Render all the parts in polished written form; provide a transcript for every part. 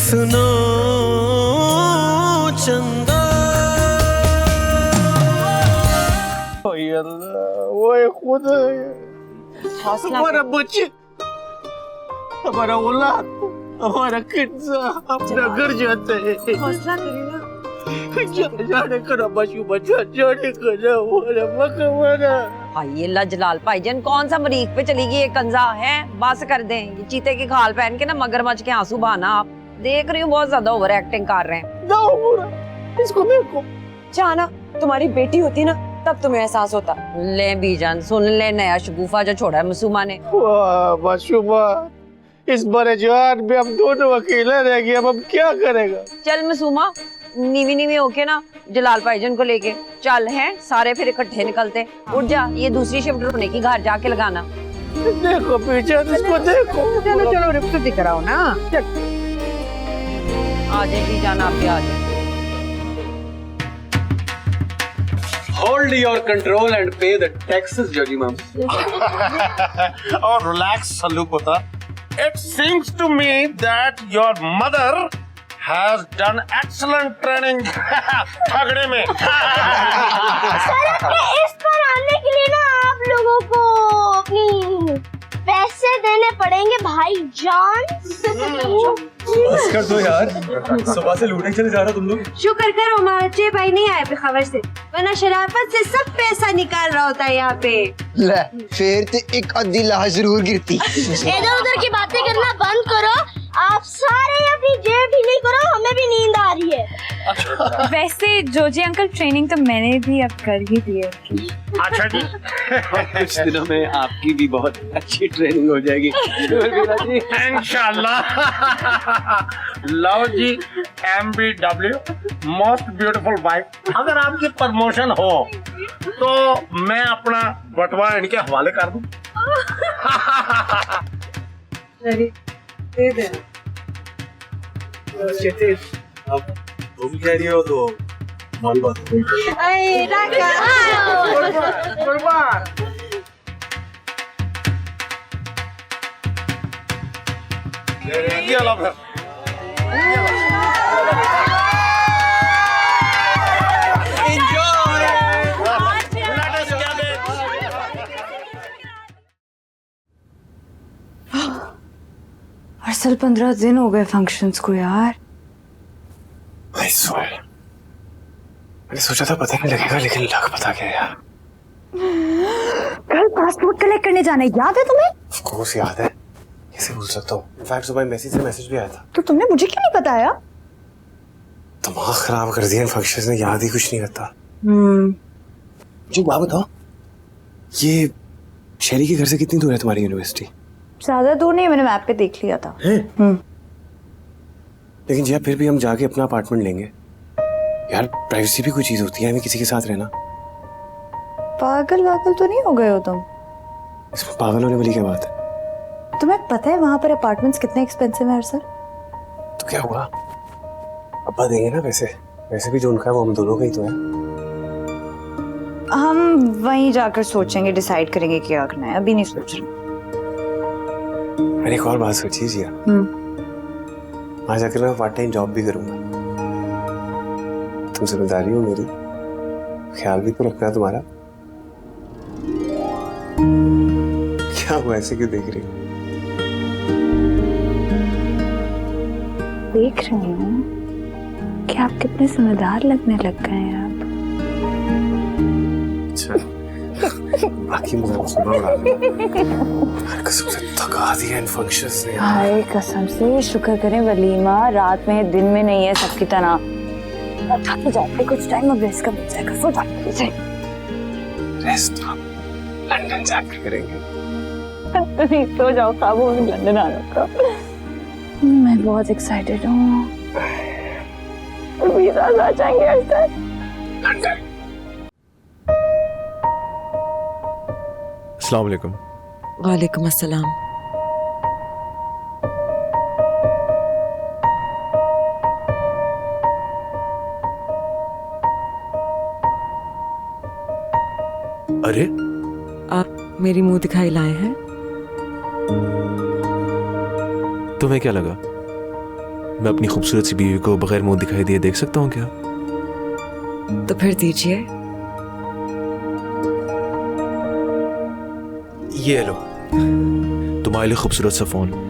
सुनो चंदा। वो खुद हमारा बच्चे, हमारा औलाद, हमारा किस्सा अपना घर जाता है। हौसला करिए ना। जाने करो बच्चू बच्चा, जाने करो हमारा मकबरा। भाई अल्लाह जलाल भाईजान कौन सा मरीख पे चली गई ये कंजा है, बस कर दें। ये चीते की खाल पहन के ना मगरमच्छ के आंसू बहाना। आप देख रही हूँ बहुत ज्यादा ओवर एक्टिंग कर रहे हैं। जाओ पूरा, इसको देखो। जाना तुम्हारी बेटी होती ना तब तुम्हें एहसास होता। ले बीजान सुन ले, नया शगुफा जो छोड़ा है मासूमा ने। वाह मासूमा, इस बड़े जहान में हम दोनों अकेले रह गए, अब हम क्या करेगा। चल मासूमा, नीवी नीवी होके ना जलाल भाईजान को लेके चल हैं, सारे फिर इकट्ठे निकलते। उठ जा, ये दूसरी शिफ्ट रोने की घर जाके लगाना। देखो पीछे, इसको देखो। चलो चलो रिफ्ट दिखाओ ना। आ जाए बीजान, आप भी आ जाए। Hold your control and pay the taxes, Judge Imam. और relax सल्लूकोता. It seems to me that your mother has done excellent training ठगड़े में। इस पर आने के लिए ना आप लोगों को अपनी पैसे देने पड़ेंगे भाईजान। बस कर दो यार, सुबह से लूटने चले जा रहे हो तुम लोग। शुक्र करो हमारे भाई नहीं आए पे खबर से, वरना शराफत से सब पैसा निकाल रहा होता है यहाँ पे। ले फिर तो एक आधी लाश जरूर गिरती। इधर उधर की बातें करना बंद करो, आप सारे अपनी जेब ढीली करो, हमें भी नींद आ रही है। वैसे जोजी अंकल ट्रेनिंग तो मैंने भी अब कर ही दी है। अच्छा जी। कुछ दिनों में आपकी भी बहुत अच्छी ट्रेनिंग हो जाएगी इंशाल्लाह। लव जी, MBW, मोस्ट ब्यूटीफुल वाइफ। अगर आपकी प्रमोशन हो तो मैं अपना बटवा इनके हवाले कर दूं। दे दे। अब तुम कह रही हो तो हमारी बात ये लो फिर। असल 15 दिन हो गए फंक्शंस को यार। मैंने सोचा था पता नहीं लगेगा, लेकिन लग पता क्या यार। कल पासपोर्ट कलेक्ट करने जाना है, याद है तुम्हें? ऑफ कोर्स याद है, कैसे भूल सकता हूँ। इनफैक्ट सुबह मैसेज भी आया था। तो तुमने मुझे क्यों नहीं बताया? दिमाग खराब कर दिया इन फंक्शंस ने, याद ही कुछ नहीं रहता। मुझे बात बताओ, ये शहरी के घर से कितनी दूर है तुम्हारी यूनिवर्सिटी? ज्यादा दूर नहीं, मैंने मैप पे देख लिया था। लेकिन जी फिर भी हम जाके अपना अपार्टमेंट लेंगे यार। प्राइवेसी भी कोई चीज होती है, हमें किसी के साथ रहना। पागल तो नहीं हो गए हो तुम? इसमें पागल होने वाली क्या बात है? तुम्हें पता है वहां पर अपार्टमेंट्स कितने एक्सपेंसिव है सर? तो क्या हुआ, अब्बा देंगे ना पैसे। वैसे भी जो उनका है वो हम दोनों का ही तो है। हम वहीं जाकर सोचेंगे, डिसाइड करेंगे क्या करना है। अभी नहीं सोच रहे। मैंने एक और बात सोची जिया, वहां जाकर मैं पार्ट टाइम जॉब भी करूंगा। तुम जिम्मेदारी हो मेरी, ख्याल भी तो रखना तुम्हारा। क्या हुआ, ऐसे क्यों देख रही हो? देख रही हूँ कि आप कितने समझदार लगने लग गए हैं आप। अच्छा, बाकी मुझे सुबह उड़ा देना। कसम से थका दिया इन फंक्शंस ने। हाय कसम से शुक्र करें वलीमा रात में दिन में नहीं है सबकी तरह। थक जाते कुछ टाइम, अब रेस्ट कर जाएगा। सो जाते रेस्ट हम लंदन जाकर करेंगे। सो जाओ, खाबो में लंदन आने का। मैं बहुत एक्साइटेड हूँ। वीज़ा आ जाएंगे लंदन। अस्सलाम वालेकुम। वालेकुम अस्सलाम। अरे आप मेरी मुंह दिखाई लाए हैं? तुम्हें क्या लगा? मैं अपनी खूबसूरत सी बीवी को बगैर मुंह दिखाई दिए देख सकता हूँ क्या? तो फिर दीजिए। ये लो तुम्हारे लिए खूबसूरत सा फोन।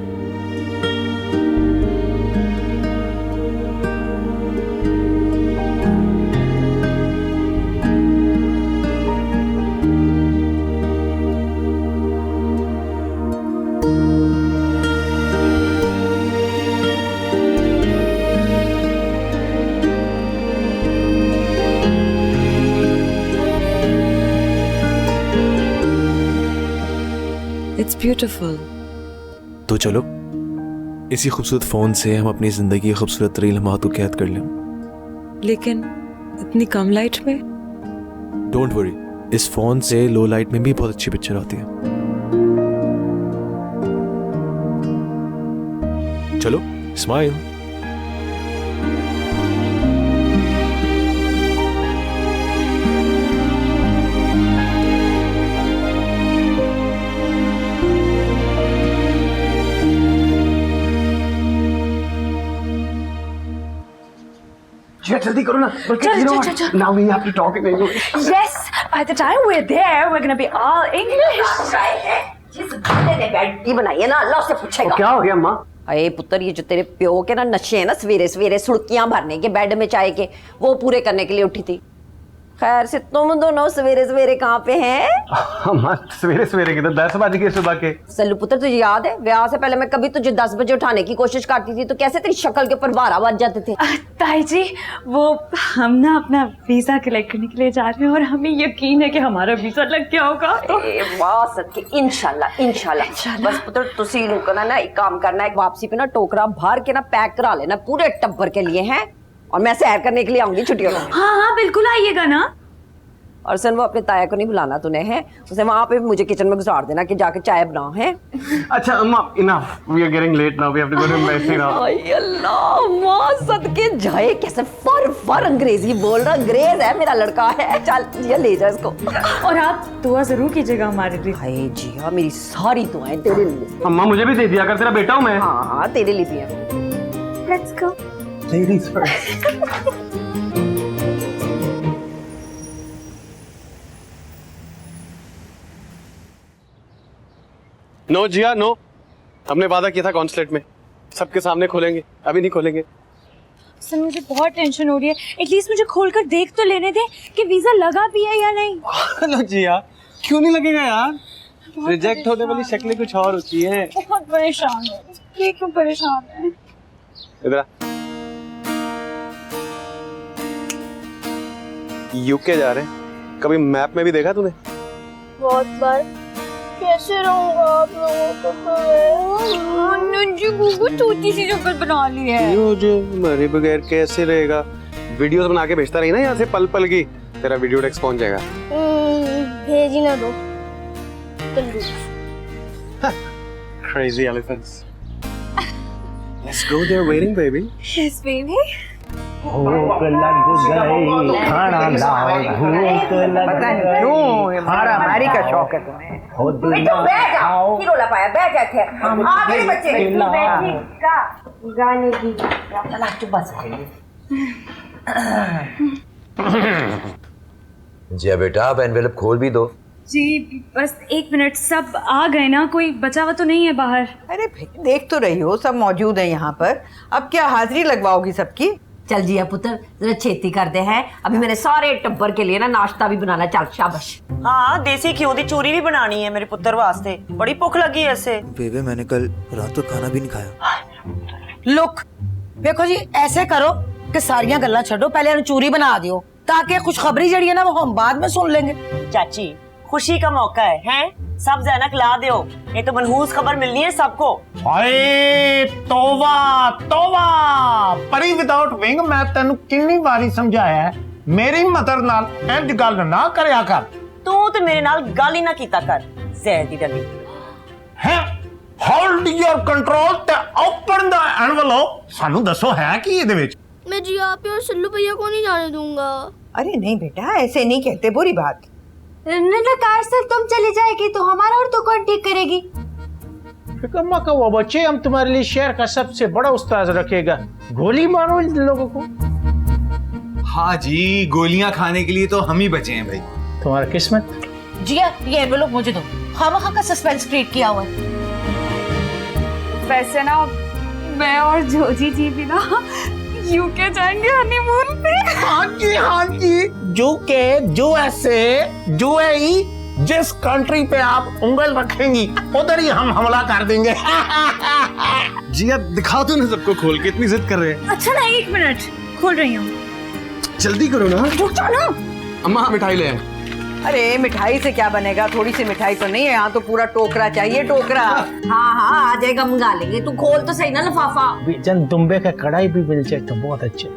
It's beautiful. तो चलो इसी खूबसूरत फोन से हम अपनी जिंदगी की खूबसूरत तरीन लम्हात को कैद कर लें। लेकिन इतनी कम लाइट में? डोंट वरी, इस फोन से लो लाइट में भी बहुत अच्छी पिक्चर आती है। चलो स्माइल। जल्दी करो ना। Now we have to talk in English. Yes, by the time we're there, we're gonna be all English. जिस बंदे ने बेड बनाई है ना, अल्लाह से पूछेगा। क्या हो गया अम्मा? अरे पुत्र, ये जो तेरे प्यो के ना नशे हैं ना, सवेरे सवेरे सुर्खियां भरने के, बेड में चाय के, वो पूरे करने के लिए उठी थी। खैर से तुम दोनों सवेरे सवेरे कहाँ पे हैं? अम्मा सवेरे सवेरे किधर, 10 बज गए सुबह के। सल्लू पुत्र, तुझे याद है ब्याह से पहले मैं कभी तुझे 10 बजे उठाने की कोशिश करती थी तो कैसे तेरी शक्ल के ऊपर 12 बज जाते थे। ताई जी, वो हम ना अपना वीजा कलेक्ट करने के लिए जा रहे हैं और हमें यकीन है कि हमारा वीजा लग गया होगा। तो वाह सदके, इंशाल्लाह इंशाल्लाह। बस पुत्र तुसी रुकना ना, एक काम करना है, वापसी पे ना टोकरा भर के ना पैक करा लेना पूरे टब्बर के लिए हैं, और मैं सैर करने के लिए आऊंगी छुट्टियों में। हाँ हाँ बिल्कुल आइएगा ना। और सन वो अपने ताया को नहीं बुलाना तूने, है उसे वहां पे मुझे किचन में गुजार देना कि जाके चाय बनाओ है। अच्छा अम्मा, enough, we are getting late now, we have to go to Messi now. हाय अल्लाह, माँ सदके जाए, कैसे फर अंग्रेजी बोल रहा, अंग्रेज है मेरा लड़का है। चल ये ले जा इसको। और आप दुआ जरूर कीजिएगा हमारे लिए। हाय जी हाँ, मेरी सारी दुआएं तेरे लिए। अम्मा मुझे भी दे दिया कर, तेरा बेटा हूँ मैं। हाँ हाँ तेरे लिए भी है। Let's go. Ladies first. No Jiya no, हमने वादा किया था कॉन्सुलेट में सबके सामने खोलेंगे, अभी नहीं खोलेंगे। सर मुझे बहुत टेंशन हो रही है, एटलीस्ट मुझे खोलकर देख तो लेने दे कि वीजा लगा भी है या नहीं। नो जिया, क्यों नहीं लगेगा यार, रिजेक्ट होने वाली शक्लें कुछ और होती हैं। बहुत परेशान है, ये क्यों परेशान है? इधर आ। यूके जा रहे हैं, कभी मैप में भी देखा तूने? बहुत बार। कैसे रहूंगा आप लोगों को? छोटी सी शक्ल बना ली है। मरे बगैर कैसे रहेगा? वीडियोस बना के भेजता रही ना यहाँ से पल पल की, तेरा वीडियो टेक्स्ट पहुंच जाएगा। भेज ही ना दो। Crazy elephants. Let's go, they're waiting, baby. Yes, baby. भूख लग गई, खाना लाओ, भूख लग गई। क्यों मारा मारी का शौक है तुम्हें? की रोला पाया, बैठ जाते हैं। हाँ मेरे बच्चे गाने की जी बेटा, आप एनवेलप खोल भी दो। जी बस 1 मिनट, सब आ गए ना? कोई बचा हुआ तो नहीं है बाहर? अरे देख तो रही हो, सब मौजूद है यहाँ पर। अब क्या हाजिरी लगवाओगी सबकी? चल जिया पुत्र, जरा छेती करते हैं, अभी मेरे सारे टब्बर के लिए ना नाश्ता भी बनाना। चल शाबाश। हाँ, देसी घी दी चूरी भी बनानी है मेरे पुत्र वास्ते, बड़ी भूख लगी है ऐसे। बेबे मैंने कल रात को खाना भी नहीं खाया। लुक देखो जी, ऐसे करो कि सारियां गल्लां छड्डो, पहले चूरी बना दियो ताकि खुशखबरी जड़ी है ना वो हम बाद में सुन लेंगे। चाची खुशी का मौका है? सब ज़ैनक ला दियो, ये तो मनहूस खबर मिलनी है सबको। हाय तौबा तौबा, परी विदाउट विंग, मैं तेनू कितनी बारी समझाया है, मेरी मदर नाल इंज गल ना करया कर। तू तो मेरे नाल गल ही ना कीता कर, ज़हर दी डली है। होल्ड योर कंट्रोल ते ओपन द एनवेलप। सानू दसो है कि इहदे विच? मैं जी आप और सल्लू भैया को नहीं जाने दूंगा। अरे नहीं बेटा, ऐसे नहीं कहते, बुरी बात। नकार सर तुम चली जाएगी तो हमारा और तो कौन ठीक करेगी? कम्मा का वो बच्चे, हम तुम्हारे लिए शहर का सबसे बड़ा उस्ताद रखेगा। गोली मारो इन लोगों को। हाँ जी, गोलियां खाने के लिए तो हम ही बचे हैं भाई। तुम्हारा किस्मत। जिया, ये एनवेलप मुझे दो। खामखा का सस्पेंस क्रिएट किया हुआ है। वैसे ना मैं और जोजी जी भी ना यूके जाएंगे हनीमून पे। हाँ जी, यूएसए, यूएई, जिस कंट्री पे आप उंगल रखेंगी उधर ही हम हमला कर देंगे। जिया दिखाओ तो ना सबको खोल के, इतनी जिद कर रहे हैं। अच्छा ना, 1 मिनट, खोल रही हूँ। जल्दी करो ना। रुक जाओ ना। अम्मा मिठाई ले आए। अरे मिठाई से क्या बनेगा, थोड़ी सी मिठाई तो नहीं है, यहाँ तो पूरा टोकरा चाहिए, टोकरा। हाँ आ जाएगा, मंगा लेंगे। तू खोल तो सही ना लिफाफा। बीजन दुम्बे का कढ़ाई भी मिल जाए तो बहुत अच्छे।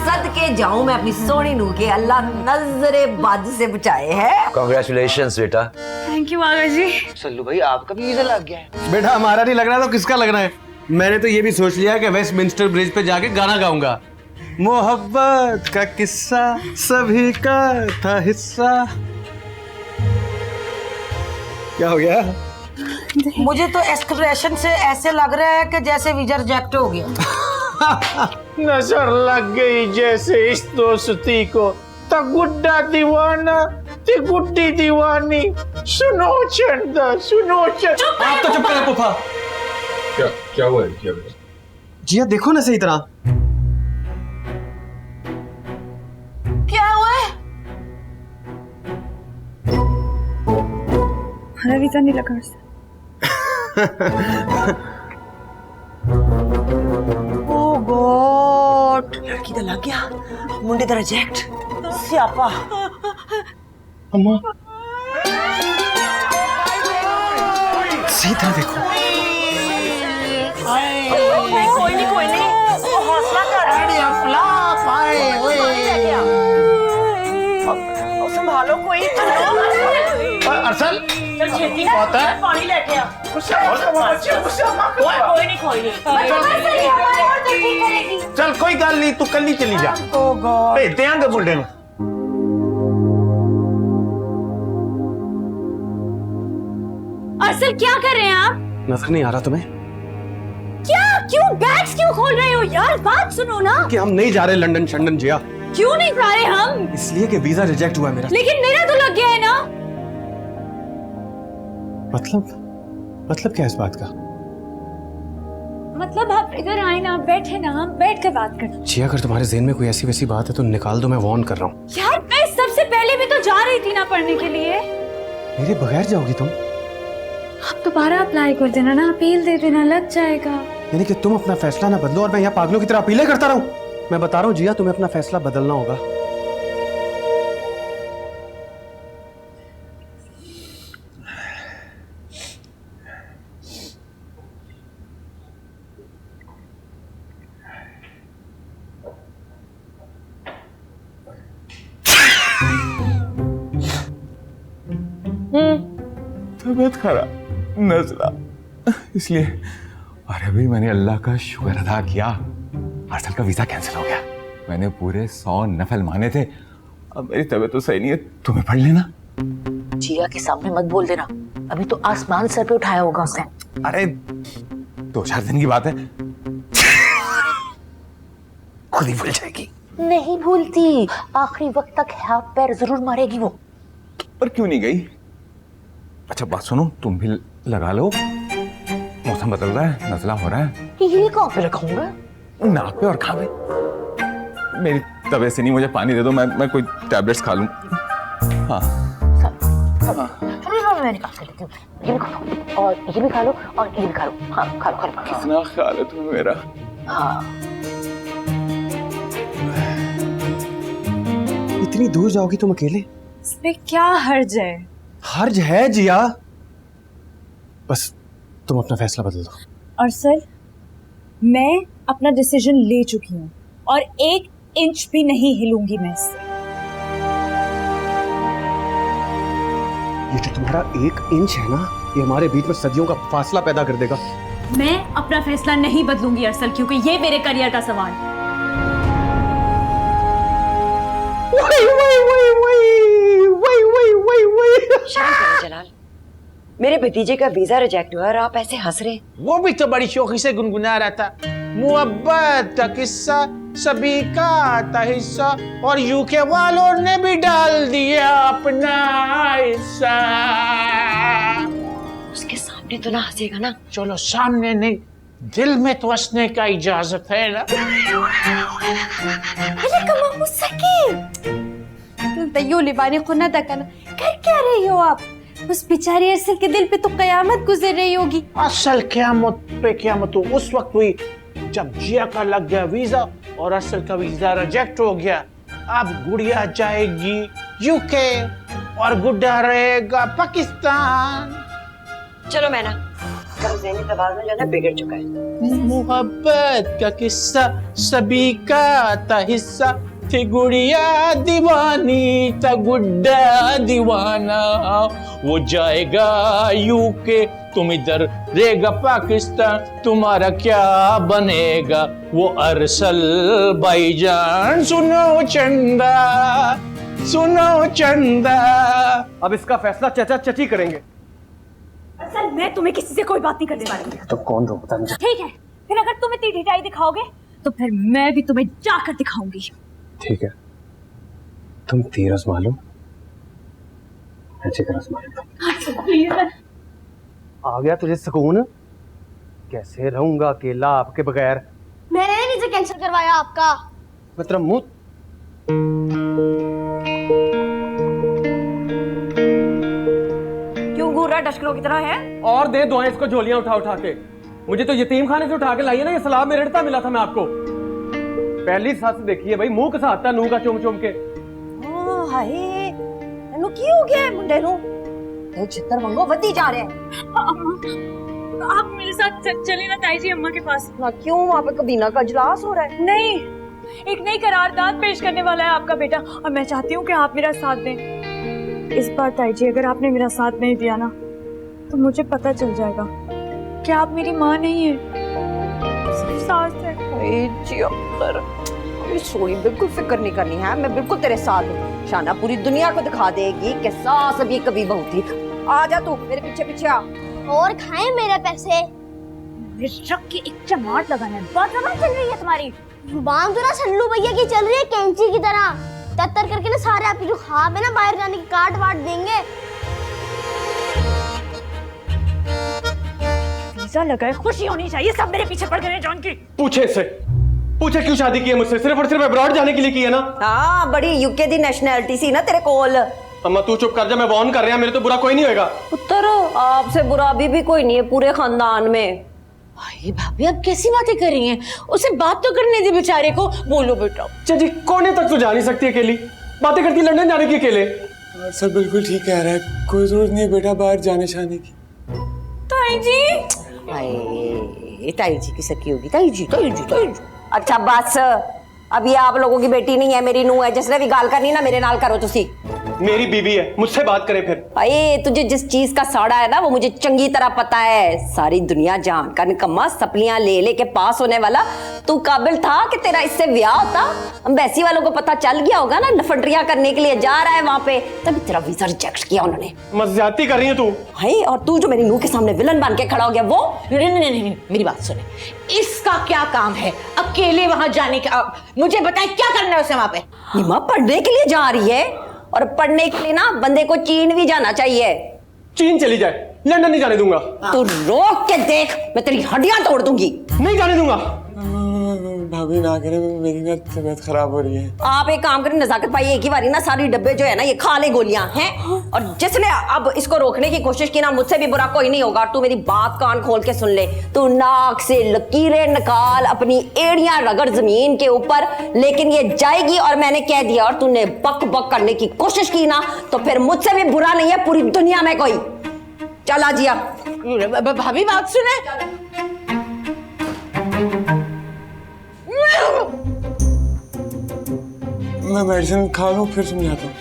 सदके जाऊं मैं अपनी सोनी नू के, अल्लाह नजरे बद से बचाए है। कांग्रेचुलेशंस बेटा। थैंक यू आगा जी। सल्लू भाई आपका भी वीजा लग गया है। बेटा हमारा नहीं लग रहा तो किसका लग रहा है? मैंने तो ये भी सोच लिया कि वेस्टमिंस्टर ब्रिज पे जाके गाना गाऊंगा। मोहब्बत का किस्सा सभी का था हिस्सा। क्या हो गया? मुझे तो एक्सप्रेशन से ऐसे लग रहा है कि जैसे वीजा रिजेक्ट हो गया। नजर लग गई जैसे इस दोस्ती को, तो गुड्डा दीवाना ते गुड्डी दीवानी। सुनो चंदा, सुनो चंदा। आप तो चुप करें पुफा। क्या हुआ है? क्या हुआ? जिया देखो ना सही तरह। क्या हुआ है? हमारा वीजा नहीं लगा उससे। ओ गॉड, लड़की तो लग गया, मुंडे तो रिजेक्ट। स्यापा। अम्मा सही तरह देखो। कोई नहीं, हौसला कर। संभालो कोई। अरसल चल छेती ना, पानी लेके आ। कोई नहीं। चल कोई गल नहीं, तू कल ही चली जा। भेज देंगे मुंडे में। अरसल क्या कर रहे हैं आप? नजर नहीं आ रहा तुम्हें? क्या? क्यों बैग्स क्यों खोल रहे हो यार? बात सुनो ना। कि हम नहीं जा रहे लंदन शंदन जिया। क्यों नहीं जा रहे हम? इसलिए कि वीजा रिजेक्ट हुआ है मेरा। लेकिन मेरा तो लग गया है ना। मतलब क्या है इस बात का? मतलब आप इधर आए ना, बैठे ना, हम बैठ कर बात करते। जिया अगर तुम्हारे ज़हन में कोई ऐसी वैसी बात है तो निकाल दो, मैं वार्न कर रहा हूँ। यार मैं सबसे पहले भी तो जा रही थी ना पढ़ने के लिए। मेरे बगैर जाओगी तुम? आप दोबारा अप्लाई कर देना ना, अपील दे देना, लग जाएगा। यानी कि तुम अपना फैसला ना बदलो और मैं यहाँ पागलों की तरह अपीलें करता रहूं? मैं बता रहा हूँ जिया, तुम्हें अपना फैसला बदलना होगा। तबीयत खराब, नजला, इसलिए। और अभी मैंने अल्लाह का शुक्र अदा किया, अरसल का वीजा कैंसिल हो गया। मैंने पूरे 100 नफल माने थे। अब मेरी तबीयत तो सही नहीं है, तुम्हें पढ़ लेना। जिया के सामने मत बोल देना, अभी तो आसमान सर पे उठाया होगा उसने। अरे 2-4 दिन की बात है, खुद ही भूल जाएगी। नहीं भूलती, आखिरी वक्त तक हाथ पैर जरूर मारेगी वो। पर क्यों नहीं गई? अच्छा बात सुनो, तुम भी लगा लो, मौसम बदल रहा है, नजला हो रहा है। ये कहाँ पे रखूंगा? नाक पे और खां पे। मेरी तबीयत से नहीं, मुझे पानी दे दो, मैं कोई टैबलेट्स खा लूं। हाँ मैं निकाल के देती हूँ। ये भी खा लो और ये भी खा लो और ये भी खा लो। हाँ खा लो। कितना ख्याल है तुम्हें मेरा। हाँ इतनी दूर जाओगी तुम अकेले? इसमें क्या हर्ज है? हर्ज है जिया, बस तुम अपना फैसला बदल दो। अरसल, मैं अपना डिसीजन ले चुकी हूँ और 1 इंच भी नहीं हिलूंगी मैं इससे। ये जो तुम्हारा 1 इंच है ना, ये हमारे बीच में सदियों का फासला पैदा कर देगा। मैं अपना फैसला नहीं बदलूंगी अरसल, क्योंकि ये मेरे करियर का सवाल है। शर्म करो जलाल, मेरे भतीजे का वीजा रिजेक्ट हुआ और आप ऐसे हंस रहे। वो भी तो बड़ी शौकी से गुनगुना रहा था, मोहब्बत का किस्सा सभी का था हिस्सा, और यूके वालों ने भी डाल दिया अपना हिस्सा। उसके सामने तो ना हंसेगा ना। चलो सामने नहीं, दिल में तो हंसने का इजाजत है ना। अरे कमा मुसकी तयो लिबाने खुना दकन कर क्या रही हो आप? उस बेचारी अरसल के दिल पे तो कयामत गुजर रही होगी। असल क़यामत पे क़यामत तो उस वक्त हुई जब जिया का लग गया वीजा और असल का वीजा रिजेक्ट हो गया। अब गुड़िया जाएगी यूके और गुड्डा रहेगा पाकिस्तान। चलो मैं ना, कल ज़हनी तवाज़ुन जो है ना बिगड़ चुका है। मोहब्बत का किस्सा सभी का था हिस्सा, थी गुड़िया दीवानी था गुड्डा दीवाना। वो जाएगा यूके, तुम इधर रहेगा पाकिस्तान, तुम्हारा क्या बनेगा वो अरसल भाईजान। सुनो चंदा, सुनो चंदा। अब इसका फैसला चचा चची करेंगे। अरसल मैं तुम्हें किसी से कोई बात नहीं करने वाली। तो कौन रोकता मुझे? ठीक है, फिर अगर तुम इतनी ढिठाई दिखाओगे तो फिर मैं भी तुम्हें जाकर दिखाऊंगी। ठीक है, तुम तीरस मालूम, अच्छी तरह मालूम। आ गया तुझे सुकून? कैसे रहूंगा अकेला आपके बगैर? मैंने नहीं वीजा कैंसिल करवाया आपका। मतलब मुंह क्यों घूर रहा डशकरों की तरह है? और दे दुआएं इसको झोलियां उठा उठा के। मुझे तो यतीम खाने से उठा के लाई है ना, ये सलाह में रेड़ता मिला था मैं आपको। पहली सच देखिए भाई, मुंह कसा आता नू का चुम चुम के। हाय ਇਹਨੂੰ ਕੀ ਹੋ ਗਿਆ ਮੁੰਡੇ ਨੂੰ? ਇਹ ਛਿੱਤਰ ਵਾਂਗੂ ਵੱਧੀ जा रहे हैं। आप मेरे साथ चले ना ताई जी अम्मा के पास। ना क्यों, वहाँ पे कबीना का इजलास हो रहा है। नहीं, एक नई करारदाद पेश करने वाला है आपका बेटा और मैं चाहती हूँ कि आप मेरा साथ दें। इस बार ताई जी अगर आपने मेरा साथ नहीं दिया ना तो मुझे पता चल जाएगा कि आप मेरी माँ नहीं है, सिर्फ सास है। सोनी बिल्कुल फिक्र नहीं करनी है, मैं बिल्कुल तेरे साथ हूँ। शाना पूरी दुनिया को दिखा देगी कि सास भी कभी बहू थी। आ जा तू मेरे पीछे पीछे आ। और खाए मेरे पैसे। ट्रक की एक चमाट लगाना है। बहुत जबान चल रही है तुम्हारी। बांग तो ना सल्लू भैया की चल रही है, कैंची की तरह। तत्तर करके ना सारे आपके जो ख्वाब है ना बाहर जाने की काट वाट देंगे। वीजा लगाए खुशी होनी चाहिए, सब मेरे पीछे पड़ गए जॉन की। पूछे इससे, पूछे क्यों शादी की है मुझसे? सिर्फ और सिर्फ अब्रॉड जाने के लिए की है ना? हाँ, बड़ी यूके दी नेशनैलिटी सी ना तेरे कोल। अम्मा तू चुप कर जा, मैं वार्न कर रहा, मेरे तो बुरा कोई नहीं होगा। पुत्र आपसे बुरा अभी भी कोई नहीं है पूरे खानदान में। ये भाभी अब कैसी बातें कर रही हैं? उसे बात तो करने दे बेचारे को। बोलो बेटा। चाची कोने तक तो जा नहीं सकती अकेली, बातें करती लंदन जाने की अकेले। सर बिल्कुल ठीक कह रहा है, कोई जरूरत नहीं है बेटा बाहर जाने छाने की। ताई जी, ताई जी की सकी होगी। ताई जी, ताई जी, ताई जी। अच्छा बस, अभी आप लोगों की बेटी नहीं है, मेरी नूह है। जिसने भी गाल करनी ना मेरे नाल करो तुसी। मेरी बीवी है, मुझसे बात करें फिर। भाई तुझे जिस चीज का साड़ा है ना वो मुझे चंगी तरह पता है। सारी दुनिया जान का निकम्मा सपलियां ले लेके पास होने वाला तू काबिल था कि तेरा इससे ब्याह होता। अम्बेसी वालों को पता चल गया होगा ना नफंडरिया करने के लिए जा रहा है वहां पे, तभी तेरा वीजा रिजेक्ट किया उन्होंने। मज़ाती कर रही है तू। भाई और तू जो मेरी नूह के सामने विलन बन के खड़ा हो गया वो। नहीं, मेरी बात सुने। इसका क्या काम है अकेले वहां जाने का? मुझे बताए क्या करना है उसे वहां पे? निमा पढ़ने के लिए जा रही है, और पढ़ने के लिए ना बंदे को चीन भी जाना चाहिए। चीन चली जाए, लंदन नहीं जाने दूंगा। तू रोक के देख, मैं तेरी हड्डियां तोड़ दूंगी। नहीं जाने दूंगा। भाभी ना करे, मेरी ना तबीयत खराब हो रही है। आप एक काम करें नजाकत भाई, एक ही बारी ना सारी डब्बे जो है ना ये खा ले गोलियां हैं। और जिसने अब इसको रोकने की कोशिश की ना मुझसे भी बुरा कोई नहीं होगा। तू मेरी बात कान खोल के सुन ले। तू नाक से लकीरें निकाल, अपनी एड़ियां रगड़ जमीन के ऊपर, लेकिन ये जाएगी। और मैंने कह दिया और तूने बक बक करने की कोशिश की ना तो फिर मुझसे भी बुरा नहीं है पूरी दुनिया में कोई। चल आ जिया। भाभी बात सुने। मैं मेडिसिन खा लूं फिर समझाता हूँ।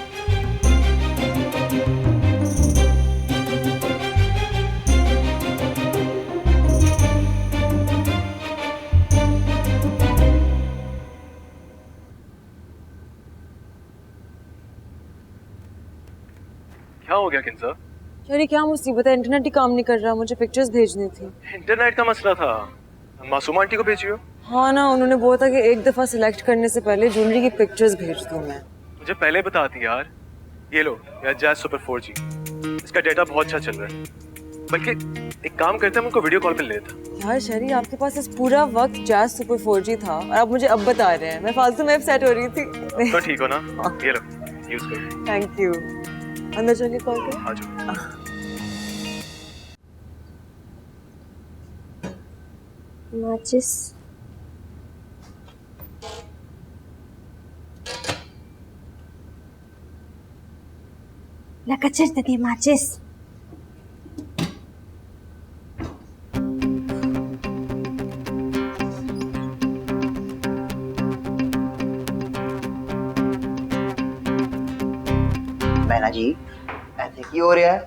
क्या हो गया किंजर? शरी क्या मुसीबत है, इंटरनेट ही काम नहीं कर रहा, मुझे पिक्चर्स भेजनी थी। इंटरनेट का मसला था, मासूम आंटी को भेजियो। हाँ ना, उन्होंने बोला था कि एक दफा सिलेक्ट करने से पहले ज्वेलरी की पिक्चर्स भेज दूं मैं। मुझे पहले बताती यार। ये लो यार, जैज सुपर 4G, इसका डेटा बहुत अच्छा चल रहा है। बल्कि एक काम करते हैं, उनको वीडियो कॉल पे लेता। यार शरी, आपके पास इस पूरा वक्त जैज सुपर 4G था और आप मुझे अब बता रहे हैं, मैं फालतू में अपसेट हो रही थी। तो ठीक हो ना? ये लो, यूज करो। Thank you. अंदर चलिए, कॉल करो। आ जाओ। माचिस Nakachis tadi माचिस। मैना जी, ऐसे क्यों हो रहा है?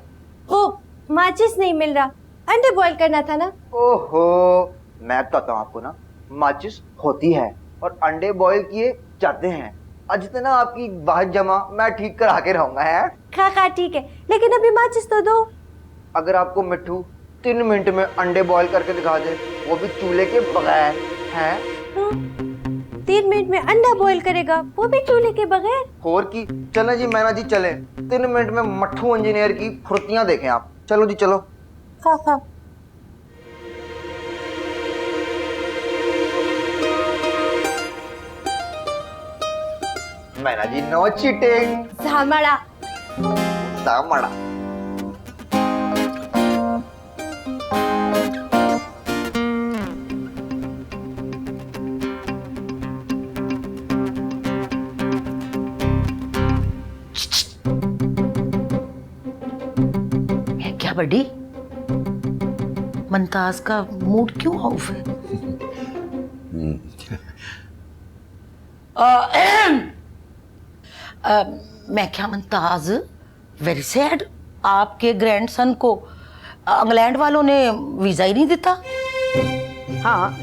वो माचिस नहीं मिल रहा, अंडे बॉईल करना था ना। ओहो, मैं बताता हूँ आपको ना, माचिस होती है और अंडे बॉईल किए जाते हैं। आज इतना आपकी बात जमा मैं ठीक करा के रहूंगा है। खा ठीक है, लेकिन अभी माचिस तो दो। अगर आपको मिट्टू 3 मिनट में अंडे बॉईल करके दिखा दे, वो भी चूल्हे के बगैर, है 3 मिनट में अंडा बॉईल करेगा, वो भी चूल्हे के बगैर। और की चले जी मैना जी, चले 3 मिनट में मट्ठू इंजीनियर की फुर्तियां देखें आप। चलो जी चलो। खा मैना जी, नो चीटिंग। सामड़ा सामड़ा। क्या बड़ी मुमताज का मूड क्यों ऑफ है? मैं क्या मुमताज, वेरी सैड, आपके ग्रैंडसन को इंग्लैंड वालों ने वीजा ही नहीं देता। हाँ,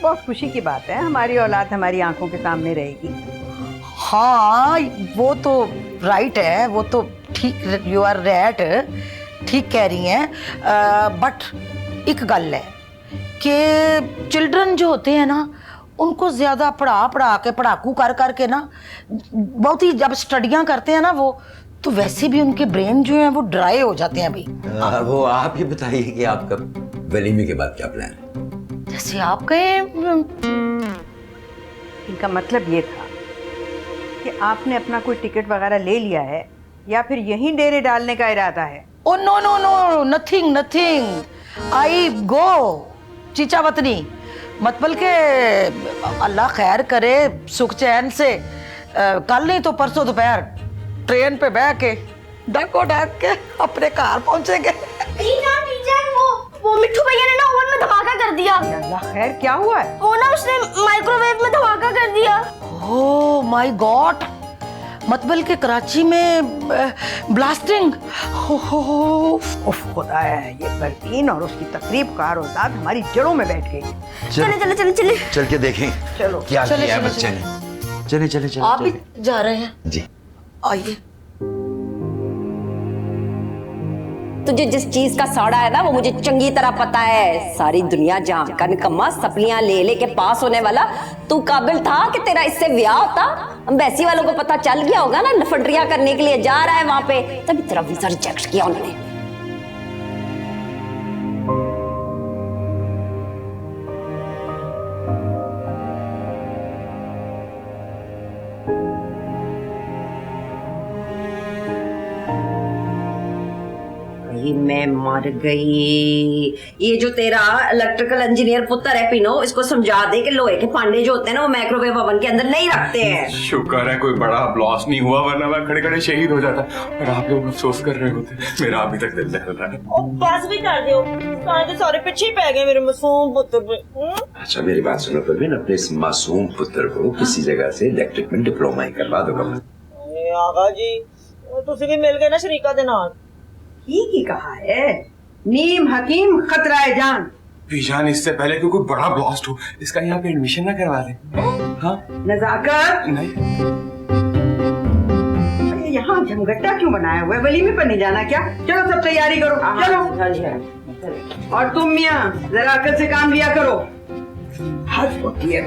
बहुत खुशी की बात है, हमारी औलाद हमारी आंखों के सामने रहेगी। हाँ वो तो राइट है, वो तो ठीक, यू आर राइट, ठीक कह रही हैं। बट एक गल है कि चिल्ड्रन जो होते हैं ना, उनको ज्यादा पढ़ा के पढ़ाकू कर करके ना, बहुत ही जब स्टडियां करते हैं ना वो, तो वैसे भी उनके ब्रेन जो है वो ड्राई हो जाते हैं भाई। वो आप ही बताइए कि आपका वलीमे के बाद क्या प्लान है? जैसे आप कहे। इनका मतलब ये था कि आपने अपना कोई टिकट वगैरह ले लिया है या फिर यहीं डेरे डालने का इरादा है? Oh no no no, nothing nothing, I go Chichawatni, मतलब के अल्लाह खैर करे, सुख चैन से कल नहीं तो परसों दोपहर ट्रेन पे बैठ के डाको डाक के अपने घर पहुंचेंगे। वो मिट्टू भैया ने ना ओवन में धमाका कर दिया। अल्लाह खैर, क्या हुआ है? वो ना उसने माइक्रोवेव में धमाका कर दिया। ओह माय गॉड, मतलब के कराची में ब्लास्टिंग। उफ खुदा है, ये परवीन और उसकी तकरीब कार औलाद हमारी जड़ों में बैठ गई। चले चल के देखें चलो क्या चले, किया चले, बच्चे ने। चले चले चले। आप भी जा रहे हैं? जी आइए। तुझे जिस चीज का साड़ा है ना, वो मुझे चंगी तरह पता है। सारी दुनिया जहाँ का निकम्मा सपलियां ले लेके पास होने वाला, तू काबिल था कि तेरा इससे ब्याह होता? एम्बेसी वालों को पता चल गया होगा ना, लफंडरिया करने के लिए जा रहा है वहां पे, तभी तेरा वीजा रिजेक्ट किया उन्होंने। मैं मर गई। ये जो तेरा इलेक्ट्रिकल इंजीनियर पुत्र है पिनो, इसको समझा दे कि लोहे के पांडे जो होते हैं ना, वो माइक्रोवेव ओवन के अंदर नहीं रखते हैं। शुक्र है कोई बड़ा ब्लास्ट नहीं हुआ, वरना मैं खड़े खड़े शहीद हो जाता। और आप लोग अफसोस कर रहे होते, मेरा अभी तक दिल दहल रहा है। बस भी कर दियो, सारे पीछे पै गए मेरे मासूम पुत्र पे। अच्छा मेरी बात सुनो परवीन, अपने इस मासूम पुत्र को किसी जगह से इलेक्ट्रिक में डिप्लोमा ही करवा दो। आगा जी तुसी भी मिल गए ना शरीका दे नाल। ठीक ही कहा है, नीम हकीम खतराए जान। ईशान, इससे पहले कि कोई बड़ा ब्लास्ट हो, इसका यहाँ पे एडमिशन ना करवा दे। हाँ नजाकत नहीं, यहाँ झमगट्टा क्यों बनाया हुआ है? वलीमे पर नहीं जाना क्या? चलो सब तैयारी करो, चलो। और तुम मियाँ जरा अकल से काम लिया करो। हद होती है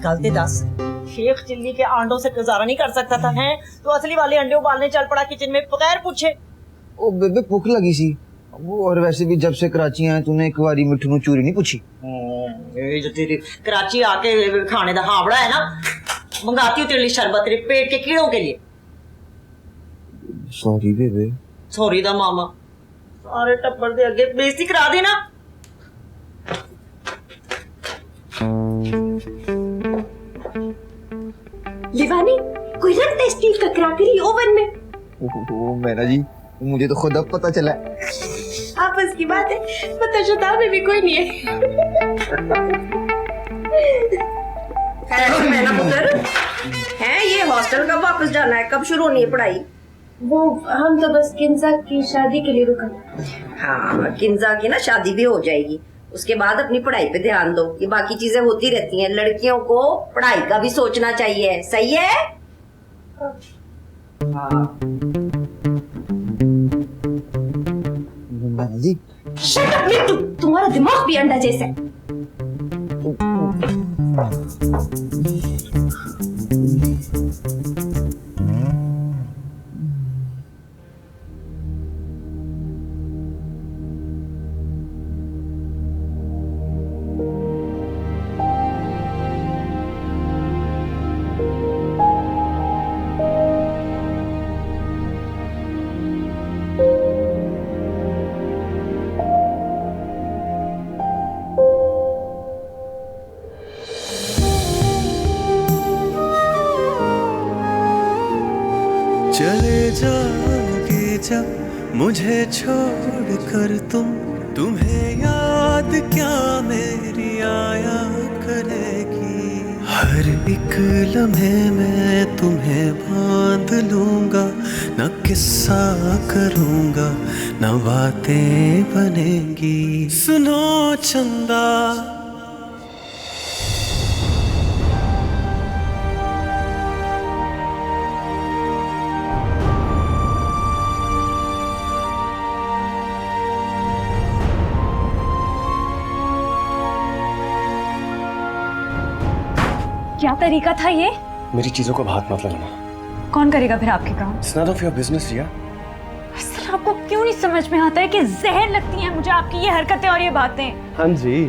गलती दस शेख चिल्ली के अंडों से गुजारा नहीं कर सकता था है तो असली वाले अंडे उबालने चल पड़ा किचन में बगैर पूछे। ओ बेबे भूख लगी सी वो, और वैसे भी जब से कराची आए तूने एक बारी मिठू नु चूरी नहीं पूछी। ये जो तेरी कराची आके खाने का हावड़ा है ना, मंगाती हूँ तेरे लिए शरबत तेरे पेट के कीड़ों के लिए। सॉरी बेबे। सॉरी दा मामा, सारे टब्बर दे अगे बेइज्जती करा देना। लिवानी कोई रखता है स्टील का क्रैकरी ओवन में? ओ मैना जी मुझे तो खुद अब पता चला। आपस की बात है, पता शुदा में भी कोई नहीं है। मैना पुत्र है, ये हॉस्टल कब वापस जाना है, कब शुरू होनी है पढ़ाई? वो हम तो बस किंजा की शादी के लिए रुका। हाँ किंजा की ना शादी भी हो जाएगी, उसके बाद अपनी पढ़ाई पे ध्यान दो। ये बाकी चीजें होती रहती हैं, लड़कियों को पढ़ाई का भी सोचना चाहिए, सही है? हाँ। जी शट अप मिट्टू, तुम्हारा दिमाग भी अंडा जैसा है। चले जाओगे जब मुझे छोड़ कर तुम्हें याद क्या मेरी आया करेगी। हर एक लम्हे में तुम्हें बांध लूंगा, न किस्सा करूंगा न बातें बनेगी। सुनो चंदा क्या तरीका था ये? मेरी चीजों को हाथ मत लगाना। कौन करेगा फिर आपके काम? It's none of your business, Riya. Sir आपको क्यों नहीं समझ में आता है कि जहर लगती हैं मुझे आपकी ये हरकतें और ये बातें? हाँ जी,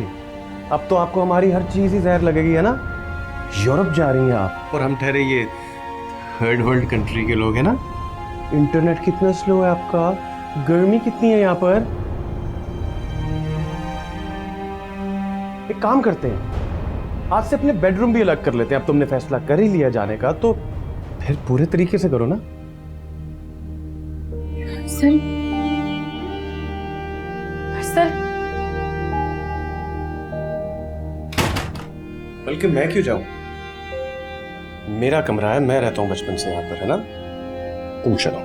अब तो आपको हमारी हर चीज ही जहर लगेगी है ना। यूरोप जा रही हैं आप और हम ठहरे ये थर्ड वर्ल्ड कंट्री के लोग हैं ना। इंटरनेट कितना स्लो है आपका, गर्मी कितनी है यहाँ पर। एक काम करते हैं, आज से अपने बेडरूम भी अलग कर लेते हैं। अब तुमने फैसला कर ही लिया जाने का तो फिर पूरे तरीके से करो ना। सर सर बल्कि मैं क्यों जाऊं, मेरा कमरा है, मैं रहता हूं बचपन से यहाँ पर, है ना। तुम चलो।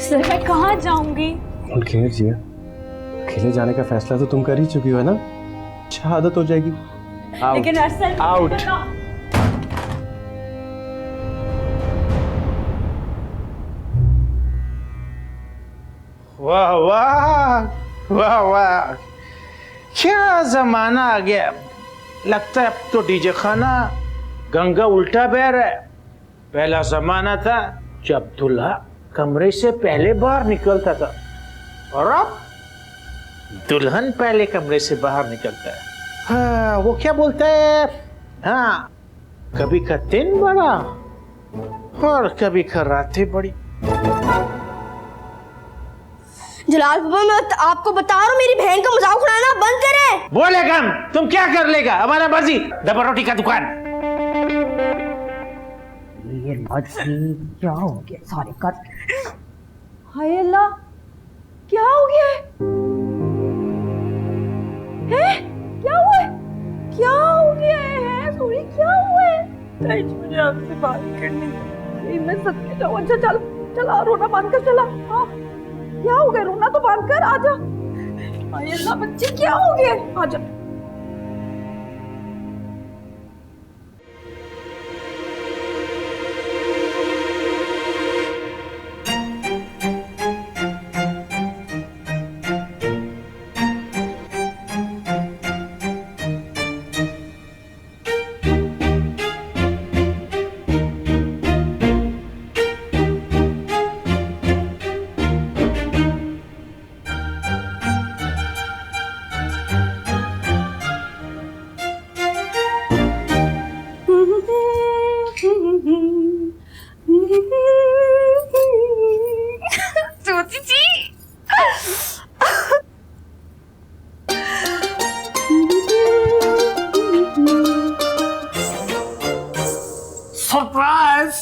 सर मैं कहाँ जाऊंगी? खेल जिया, खेले जाने का फैसला तो तुम कर ही चुकी हो, है ना। शहादत हो जाएगी। लेकिन अरसल आउट। वाह वाह वाह वाह, क्या जमाना आ गया। लगता है अब तो डीजे खाना गंगा उल्टा बह रहा है। पहला जमाना था जब दूल्हा कमरे से पहले बाहर निकलता था, और अब दुल्हन पहले कमरे से बाहर निकलता है। हाँ वो क्या बोलता है, हाँ कभी का दिन बड़ा और कभी का रातें बड़ी। जलाल बाबा मैं आपको बता रहा हूँ, मेरी बहन का मजाक उड़ाना बंद करें। बोले कम, तुम क्या कर लेगा, हमारा मर्जी। डबल रोटी का दुकान। ये मर्जी क्या हो गया सारे कर। हाय अल्लाह, क्या हो गया है? क्या हुआ है? क्या हो गया है? सॉरी क्या हुआ है? ताई जी मुझे आपसे बात करनी है। मैं सच में जाऊँ। अच्छा चल चला, रोना बंद कर, चला। हाँ क्या हो गया, रोना तो बंद कर, आजा। हाय अल्लाह बच्ची क्या हो गया, आजा। सरप्राइज।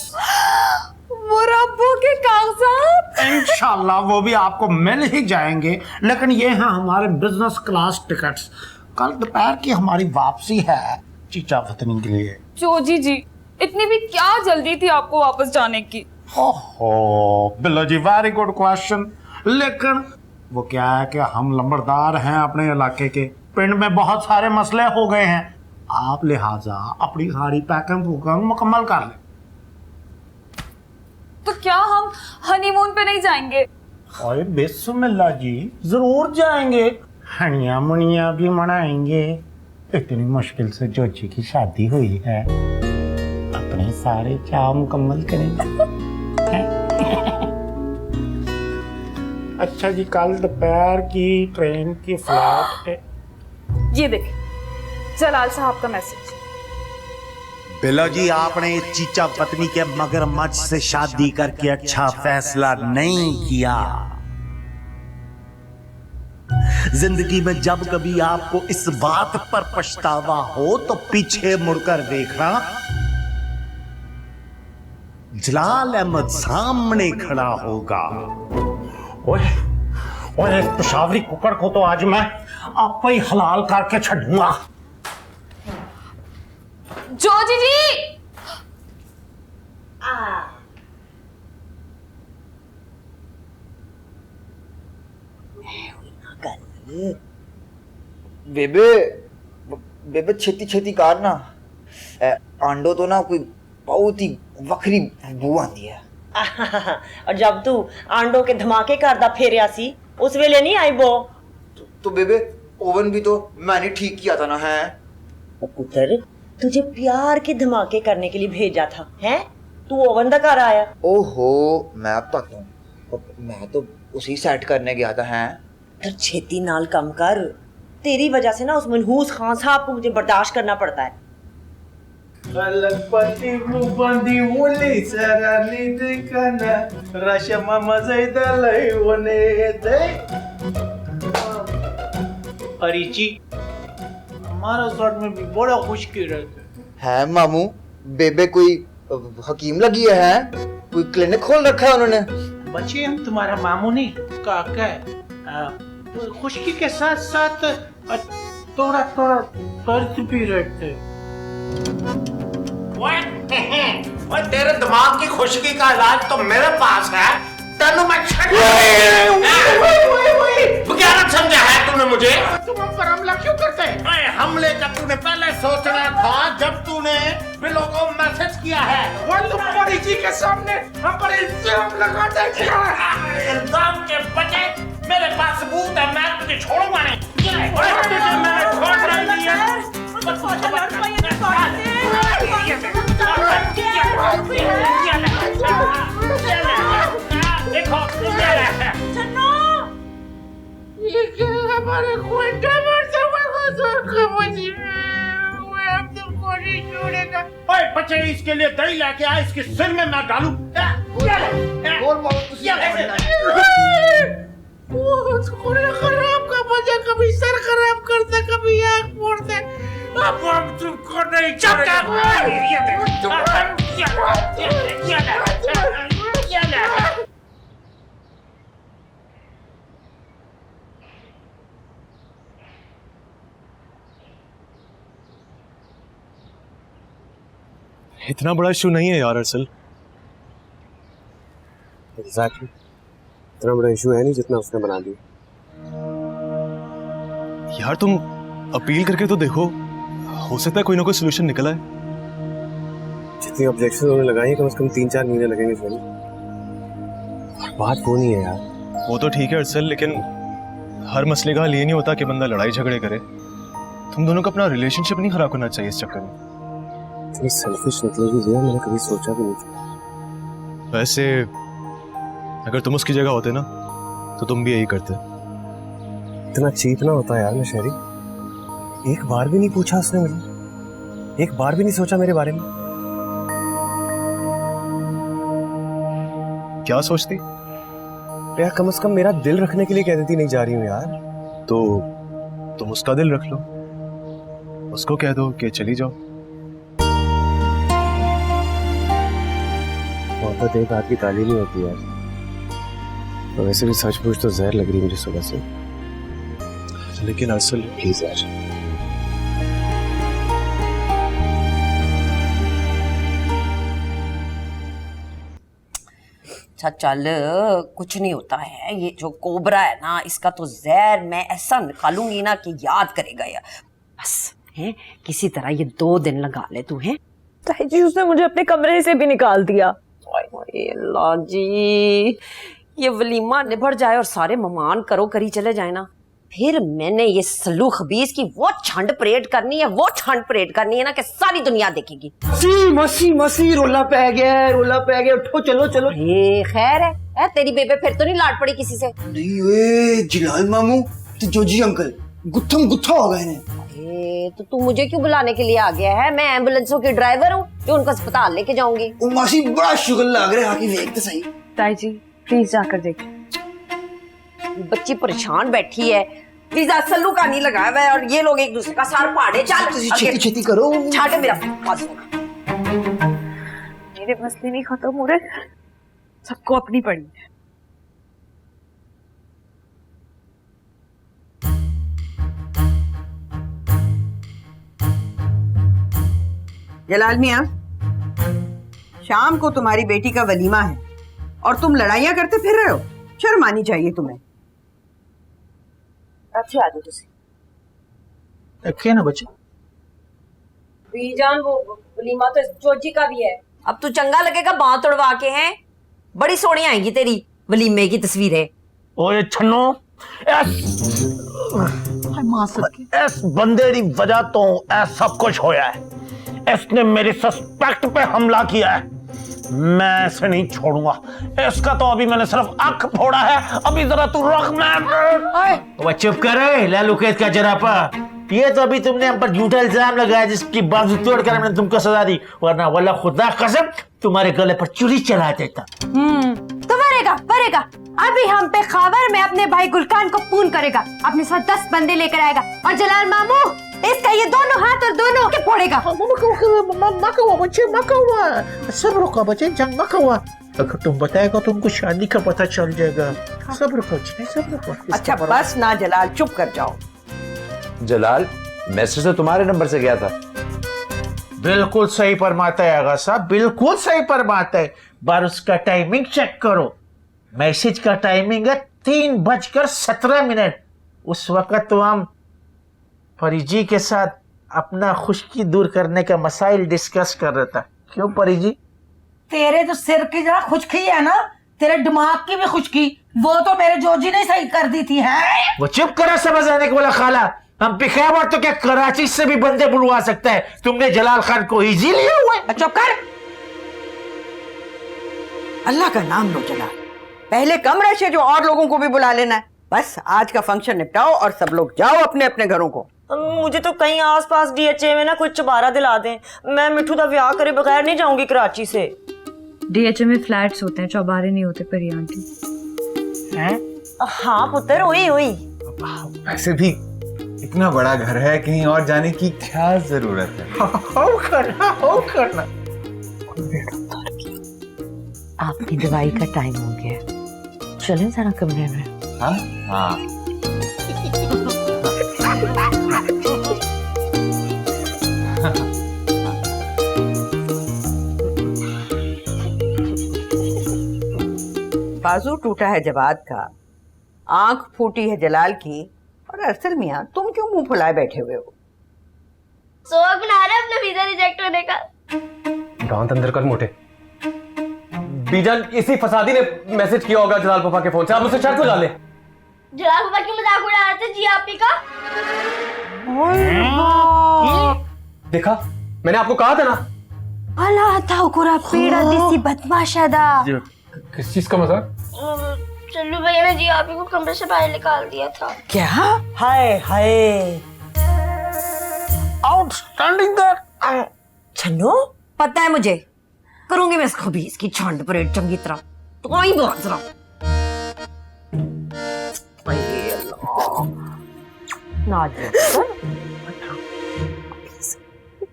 मुरब्बों के कागजात इंशाल्लाह वो भी आपको मिल ही जाएंगे, लेकिन ये हैं हमारे बिजनेस क्लास टिकट्स। कल दोपहर की हमारी वापसी है चीचा वतनी के लिए। जोजी जी, इतनी भी क्या जल्दी थी आपको वापस जाने की? ओहो बिल्लो जी, वेरी गुड क्वेश्चन। लेकिन वो क्या है कि हम लंबरदार हैं अपने इलाके के, पिंड में बहुत सारे मसले हो गए हैं, आप लिहाजा अपनी सारी पैकिंग फूकिंग मुकम्मल कर लें। तो क्या हम हनीमून पे नहीं जाएंगे? अरे बिस्मिल्लाह जी, जरूर जाएंगे, हनिया मुनिया भी मनाएंगे। इतनी मुश्किल से जोजी की शादी हुई है, अपने सारे चाव मुकम्मल करेंगे। अच्छा जी, कल दोपहर की ट्रेन की फ्लाइट है। ये देखें जलाल साहब का मैसेज। बिल्लो जी, आपने चीचा पत्नी के मगरमच्छ से शादी करके अच्छा फैसला नहीं किया। जिंदगी में जब कभी आपको इस बात पर पछतावा हो तो पीछे मुड़कर देखना, जलाल अहमद सामने खड़ा होगा। ओए ओए, पेशावरी कुकर को तो आज मैं आपको ही हलाल करके छूंगा। जोजी जी, बेबे बेबे छेती छेती कार ना, आंडो तो ना कोई बहुत ही वखरी बू आंदी है। और जब तू आंडों के धमाके करदा फेरिया सी उस वेले नहीं आई वो? तो बेबे ओवन भी तो मैंने ठीक किया था ना। है पुत्र, तुझे प्यार के धमाके करने के लिए भेजा था, हैं? तू ओवन दा घर आया। ओहो, मैं अब तक हूँ, मैं तो उसी सेट करने गया था। हैं फिर छेती नाल कम कर, तेरी वजह से ना उस मनहूस खान साहब को मुझे बर्दाश्त करना पड़ता है। अरीची, हमारा साथ में भी बड़ा खुशकी रहता है। मामू, बेबे कोई हकीम लगी है? कोई क्लिनिक खोल रखा है उन्होंने? बच्चे, हम तुम्हारा मामू नहीं, काका है। खुशकी के साथ साथ थोड़ा थोड़ा दर्द भी रहते। ओए, तेरे दिमाग की खुशकी का इलाज तो मेरे पास है। तेनू मैं बुग्यारत समझा है तूने मुझे? तुम हम पर हमला क्यों करते हैं? हमले का तूने पहले सोचना था जब तूने बिलो को मैसेज किया है। वो तुम्हारी जी के सामने हम पर इल्जाम लगाता है। इल्जाम के बचे मेरे पास सबूत है, मैं तुझे छोड़ूंगा नहीं। मैंने छोड़ नहीं है। देखो हमारे ओए बच्चे, इसके लिए दही लेके आ, इसके सिर में मैं डालूं। खराब का मजा, कभी सर खराब करता, कभी आँख फोड़ता। अब हम तुमको नहीं इतना बड़ा इशू नहीं है यार अरसल। एग्जैक्टली, इतना बड़ा इशू है नहीं जितना उसने बना दिया। यार तुम अपील करके तो देखो, हो सकता है कोई ना कोई सोल्यूशन निकला है। जितनी ऑब्जेक्शन उन्होंने लगाई कम से कम 3-4 महीने लगेंगे सही। बात वो नहीं है यार। वो तो ठीक है अरसल, लेकिन हर मसले का हल ये नहीं होता कि बंदा लड़ाई झगड़े करे। तुम दोनों को अपना रिलेशनशिप नहीं खराब करना चाहिए इस चक्कर में। इतनी सेल्फिश निकलेगी जिया, मैंने कभी सोचा भी नहीं था। वैसे अगर तुम उसकी जगह होते ना तो तुम भी यही करते। इतना चीप ना होता यार मैं शहरी। एक बार भी नहीं पूछा उसने मुझे, एक बार भी नहीं सोचा मेरे बारे में। क्या सोचती? यार कम से कम मेरा दिल रखने के लिए कह देती नहीं जा रही हूँ यार। तो तुम उसका दिल रख लो, उसको कह दो कि चली जाओ। मोहब्बत एक हाथ की ताली नहीं होती यार। तो वैसे भी सच पूछ तो जहर लग रही मुझे सुबह से। लेकिन असल प्लीज यार, अच्छा चल, कुछ नहीं होता है। ये जो कोबरा है ना, इसका तो जहर मैं ऐसा निकालूंगी ना कि याद करेगा यार। बस है, किसी तरह ये 2 दिन लगा ले तू। है ताई जी, उसने मुझे अपने कमरे से भी निकाल दिया। अल्लाह जी, ये वलीमा निभर जाए और सारे मेहमान करो करी चले जाए ना, फिर मैंने ये सल्लू खबीस की वो छंड परेड करनी है, वो छंड परेड करनी है ना कि सारी दुनिया देखेगी। मसी मसी रोला पै गया, उठो चलो चलो। ये खैर है, तेरी बेबे फिर तो नहीं लाट पड़ी किसी से? नहीं वे जिलाल मामू तो जोजी अंकल गुत्थम गुत्था हो गए ने। तो तू मुझे क्यों बुलाने के लिए आ गया है? मैं एम्बुलेंसों की ड्राइवर हूँ जो उनको अस्पताल लेके जाऊंगी। ओ मासी बड़ा शुगर लग रहा है, आके देख तो सही। ताई जी प्लीज जाकर देखिए। बच्ची परेशान बैठी है, वीजा सल्लू का नहीं लगाया हुआ है और ये लोग एक दूसरे का सार पाड़े। चल छेती छेती करो। छाटे मेरा पास होगा। मेरे मसले नहीं खत्म हो रहे, सबको अपनी पड़ी है। जलाल मियाँ, शाम को तुम्हारी बेटी का वलीमा है और तुम लड़ाइयाँ करते फिर रहे हो। शर्म आनी चाहिए तुम्हें। अच्छे आ जाओ तुसी। रखिए ना बच्चे। बीजान, वो वलीमा तो जोजी का भी है। अब तू चंगा लगेगा बांह तोड़वा के। हैं बड़ी सोहनी आएंगी तेरी वलीमे की तस्वीरें। ओए छन्नो, इस बंदे की वजह तो सब कुछ होया है। इसने मेरे सस्पेक्ट पे हमला किया है, मैं इसे नहीं छोड़ूंगा। इसका तो अभी मैंने सिर्फ आंख फोड़ा है, अभी जरा तू रुक। मैं चुप कर लालूकेत का जरापा। ये तो अभी तुमने हम पर झूठा इल्जाम लगाया जिसकी बाजू तोड़कर हमने तुमको सजा दी, वरना वल्ला खुदा कसम तुम्हारे गले पर चुरी चला देता। तो मरेगा। अभी हम पे खबर में अपने भाई गुलकान को पून करेगा, अपने साथ 10 बंदे लेकर आएगा और जलाल मामू इसका ये दोनों हाथ और दोनों के फोड़ेगा। सब्र का बच्चे, जंग मत हुआ। अगर तुम बताएगा तो उनको शादी का पता चल जाएगा। सब्र करो। अच्छा बस ना जलाल, चुप कर जाओ। जलाल, मैसेज तो तुम्हारे नंबर से गया था। बिल्कुल सही फरमाता है आगा साहब, बिल्कुल सही फरमाता है। बार उसका टाइमिंग चेक करो। मैसेज का टाइमिंग है 3:17। उस वक्त तो हम परिजी के साथ अपना खुशकी दूर करने का मसाइल डिस्कस कर रहा था। क्यों परिजी? तेरे तो सिर की जरा खुशकी है ना, तेरे दिमाग की भी खुशकी, वो तो मेरे जोजी ने सही कर दी थी। है वो चुप करा, समझ आने को बोला खाला। हम पिखावर तो क्या कराची से भी बंदे बुलवा सकता है, तुमने जलाल खान को इजी लिया हुआ है। चुप कर। अल्लाह का नाम लो जलाल, पहले कमरे से जो और लोगों को भी बुला लेना है। बस आज का फंक्शन निपटाओ और सब लोग जाओ अपने अपने घरों को। मुझे तो कहीं आसपास डीएचए में ना कुछ चबारा दिला दें। मैं मिठू का ब्याह करे बगैर नहीं जाऊंगी कराची से। डीएचए में फ्लैट्स होते हैं, चौबारे नहीं होते परी आंटी। हैं? हाँ पुत्र, ओई वैसे भी इतना बड़ा घर है, कहीं और जाने की क्या जरूरत है? हो करना। आपकी दवाई का टाइम हो गया, चलें जरा कमरे में। हाँ। बाजू टूटा है जवाद का, आंख फूटी है जलाल की, और अरसल मियाँ तुम क्यों मुंह फुलाए बैठे हुए हो? सोच बना रहे अपना वीजा रिजेक्ट होने का। गांव अंदर कर मोटे। बीजान, इसी फसादी ने मैसेज किया होगा जलाल पापा के फोन से। आप मुझसे शर्त लगा ले। जलाल पापा की मजाक उड़ा रहे थे जी आप ही का। देखा, मैंने आपको कहा था ना। अल्लाह ताकुरा पेड़ा देसी बदमाशादा। किस चीज का मजाक? चल्लू भैया ने जी आप ही को कमरे से बाहर निकाल दिया था। क्या? हाय आउटस्टैंडिंग दैट। छन्नो, पता है मुझे, करूंगी मैं इसको भी इसकी छंड परेड चंगी तरह। तो आई बात जरा।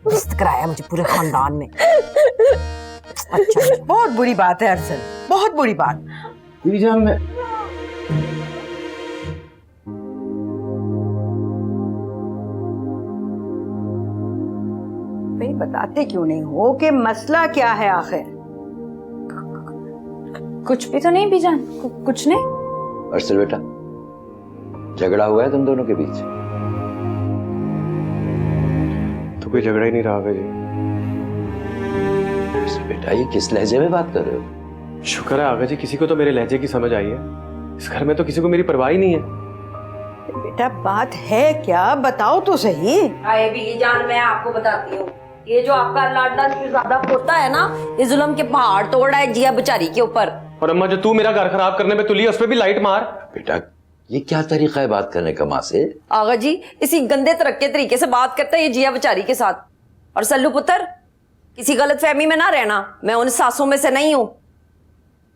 मस्त कराया मुझे पूरे खानदान में। अच्छा, बहुत बुरी बात है अरसल, बहुत बुरी बात। बीजा मैं भाई बताते क्यों नहीं हो कि मसला क्या है आखिर? कुछ भी तो नहीं बीजान, कुछ नहीं। अरसल बेटा, झगड़ा हुआ है तुम दोनों के बीच? तो कोई झगड़ा ही नहीं रहा जी। बेटा ये किस लहजे में बात कर रहे हो? शुक्र है आगा जी, किसी को तो मेरे लहजे की समझ आई है। इस घर में तो किसी को मेरी परवाह ही नहीं है। बेटा बात है क्या, बताओ तो सही। आए बीजान, मैं आपको बताती हूँ, ये जो आपका लाडला ज्यादा पोता है ना, ये जुल्म के पहाड़ तोड़ रहा है जिया बेचारी के ऊपर। और अम्मा जो तू मेरा घर खराब करने में तुली है, उस पर भी लाइट मार। बेटा ये क्या तरीका है बात करने का माँ से? आगा जी इसी गंदे तरीके से बात करता है ये जिया बेचारी के साथ। और सल्लू पुत्र, किसी गलत फहमी में ना रहना, मैं उन सासों में से नहीं हूं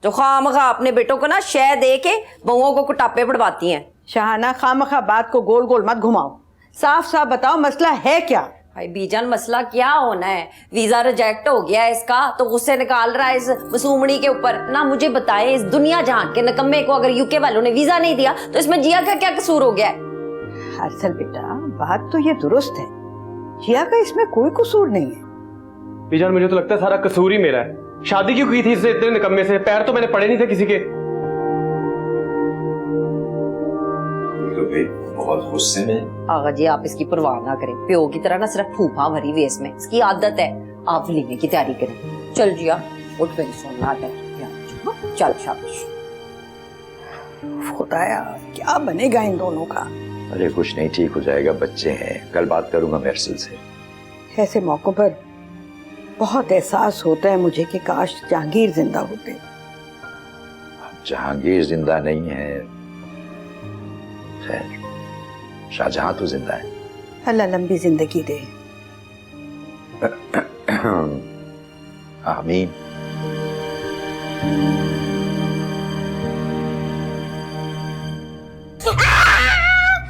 जो खामखा अपने बेटों को ना शह दे के बहुओं को कुटापे पड़वाती हैं। शाहाना खामखा बात को गोल गोल मत घुमाओ, साफ साफ बताओ मसला है क्या? भाई बीजान, मसला क्या होना है, वीजा रिजेक्ट हो गया है इसका, तो गुस्से निकाल रहा है इस मसूमड़ी के ऊपर ना। मुझे बताएं, इस दुनिया जहां के नकम्मे को अगर यूके वालों ने वीजा नहीं दिया तो इसमें जिया का क्या कसूर हो गया है? अरसल बेटा बात तो ये दुरुस्त है, जिया का इसमें कोई कसूर नहीं है। बीजान मुझे तो लगता है सारा कसूर ही मेरा है। शादी क्यों की थी इससे इतने निकम्मे से? पैर तो मैंने पड़े नहीं थे किसी के। बहुत गुस्से में। आगा जी आप इसकी परवाह ना करें, प्यो की तरह ना सिर्फ फूफा भरी वेस में इसकी आदत है। आप लेने की तैयारी करें। चल जिया उठ गई, सोना चल शाबाश। खुदाया क्या बनेगा इन दोनों का। अरे कुछ नहीं, ठीक हो जाएगा, बच्चे हैं। कल बात करूंगा मैं अरसल से। ऐसे मौकों पर बहुत एहसास होता है मुझे कि काश जहांगीर जिंदा होते। जहांगीर जिंदा नहीं है, खैर शाहजहां तो जिंदा है। अल्लाह लंबी जिंदगी दे। आमीन।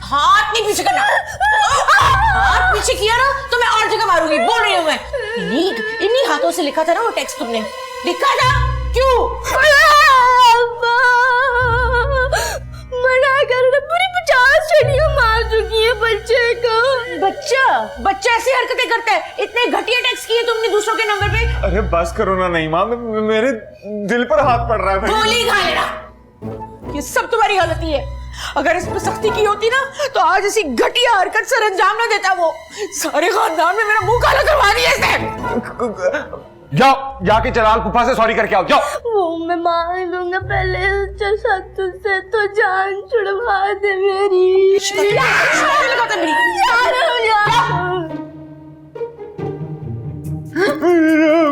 हाथ नहीं पीछे करना। हाथ पीछे किया ना तो मैं और जगह मारूंगी, बोल रही हूँ मैं। इन्हीं हाथों से लिखा था ना वो टेक्स्ट तुमने, लिखा था क्यों? मना करना, पूरी 50 छड़ियां मार चुकी है बच्चे को। बच्चा ऐसी हरकतें करता है? इतने घटिया टेक्स्ट किए तुमने दूसरों के नंबर पे। अरे बस करो ना, नहीं माँ, मेरे दिल पर हाथ पड़ रहा है। गोली खा लेना, ये सब तुम्हारी गलती है। अगर इस पर सख्ती की होती ना तो आज ऐसी घटिया हरकत सर अंजाम ना देता वो। सारे खानदान में मेरा मुंह काला करवा दिया इसने। जाओ जाके जलाल फूफा से सॉरी करके आओ, जाओ। वो मैं मांग लूंगा, पहले सत्तू से तो जान छुड़वा दे मेरी। मेरे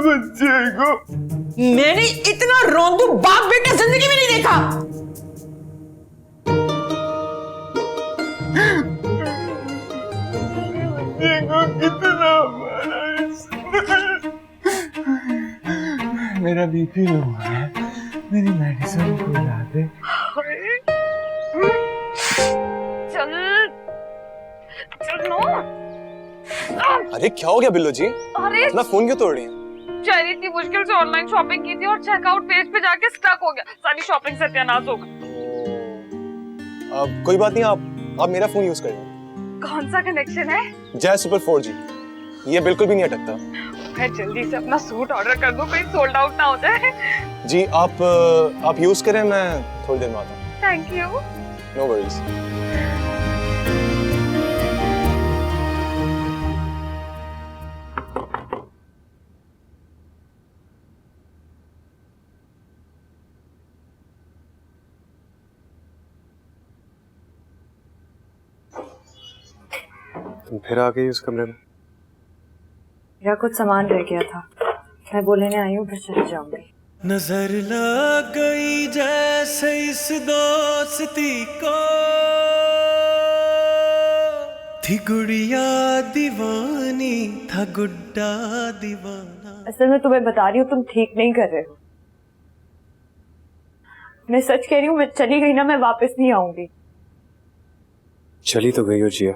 बच्चे को मैंने इतना रोंदू बाप बेटा जिंदगी में नहीं देखा। कितना मेरा बीपी लो है, मेरी मेडिसिन को ला दे। चलो। अरे क्या हो गया बिल्लो जी? अरे इतना फोन क्यों तोड़ रही हैं? चली इतनी मुश्किल से ऑनलाइन शॉपिंग की थी और चेकआउट पेज पे जाके स्टक हो गया, सारी शॉपिंग सत्यानाश हो गई। कोई बात नहीं, आप मेरा फोन यूज करें। कौन सा कनेक्शन है? जय सुपर 4G, ये बिल्कुल भी नहीं अटकता। मैं जल्दी से अपना सूट ऑर्डर कर दूं, कहीं सोल्ड आउट ना हो जाए। जी आप यूज करें, मैं थोड़ी देर में आता हूँ। Thank you. No worries. तुम फिर आ गई उस कमरे में? मेरा कुछ सामान रह गया था, मैं बोलने आई हूँ, फिर चली जाऊंगी। नजर लग गई जैसे इस दोस्ती को, थी गुड़िया दीवानी, था गुड्डा दीवाना। असल में तुम्हें बता रही हूँ, तुम ठीक नहीं कर रहे हो। मैं सच कह रही हूँ, मैं चली गई ना, मैं वापस नहीं आऊंगी। चली तो गई हो जिया,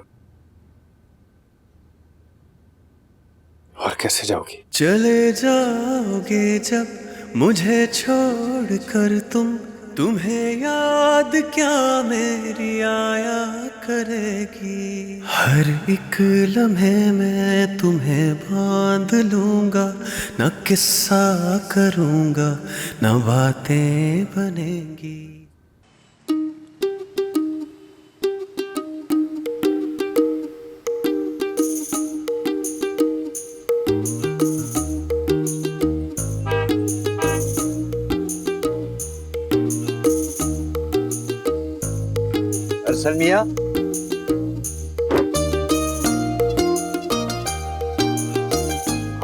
और कैसे जाओगी? चले जाओगे जब मुझे छोड़ कर तुम्हें याद क्या मेरी आया करेगी। हर एक लम्हे में तुम्हें बांध लूंगा, न किस्सा करूंगा न बातें बनेंगी। अरसल मियां,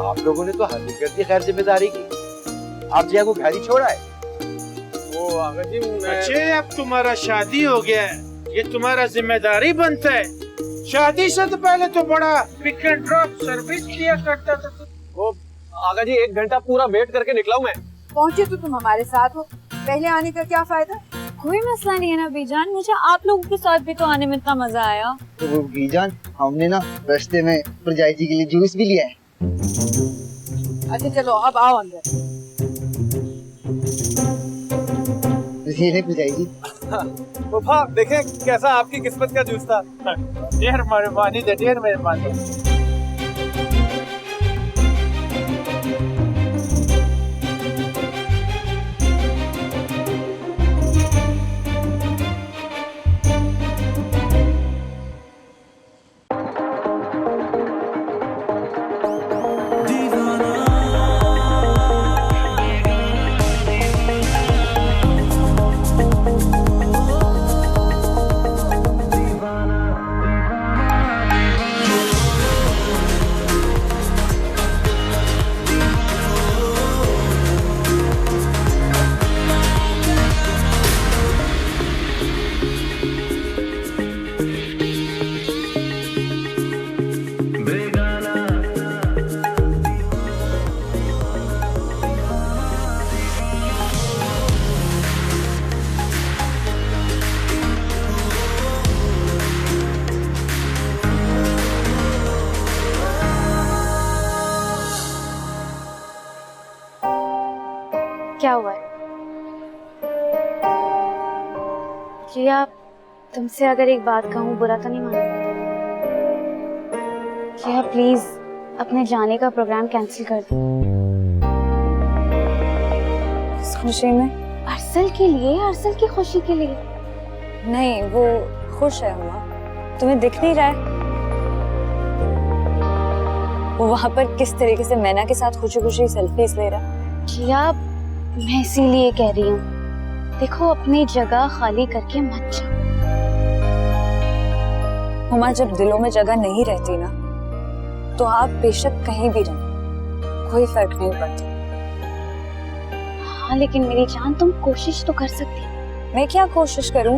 आप लोगों ने तो हद ही कर दी खैर जिम्मेदारी की। आप जिया को घर ही छोड़ा है। ओ आगा जी, बच्चे अब तुम्हारा शादी हो गया है, ये तुम्हारा जिम्मेदारी बनता है। शादी से तो पहले तो बड़ा पिक एंड ड्रॉप सर्विस किया करता था। वो आगा जी 1 घंटा पूरा वेट करके निकला हूँ मैं। पहुंचे तो तुम हमारे साथ हो, पहले आने का क्या फायदा? कोई मसला नहीं है ना बीजान, मुझे आप लोगों के साथ भी तो आने में इतना मजा आया। तो वो बीजान, हमने ना रास्ते में प्रजाई जी के लिए जूस भी लिया है। अच्छा चलो अब आओ अंदर। ये ले प्रजाई जी। फूफा देखें कैसा आपकी किस्मत का जूस था। ढेर मेहरबानी, ढेर मेहरबानी। क्या हुआ है? जिया, तुमसे अगर एक बात कहूँ बुरा तो नहीं मानोगे? जिया प्लीज अपने जाने का प्रोग्राम कैंसिल कर दो। इस खुशी में? अरसल के लिए, अरसल की खुशी के लिए। नहीं, वो खुश है हुआ, तुम्हें दिख नहीं रहा है? वो वहां पर किस तरीके से मैना के साथ खुशी खुशी सेल्फीज ले रहा है। जिया मैं इसीलिए कह रही हूँ, देखो अपनी जगह खाली करके मत जाओ। हुमा, जब दिलों में जगह नहीं रहती ना तो आप बेशक कहीं भी रहो, कोई फर्क नहीं पड़ता। हाँ लेकिन मेरी जान, तुम कोशिश तो कर सकती। मैं क्या कोशिश करूं?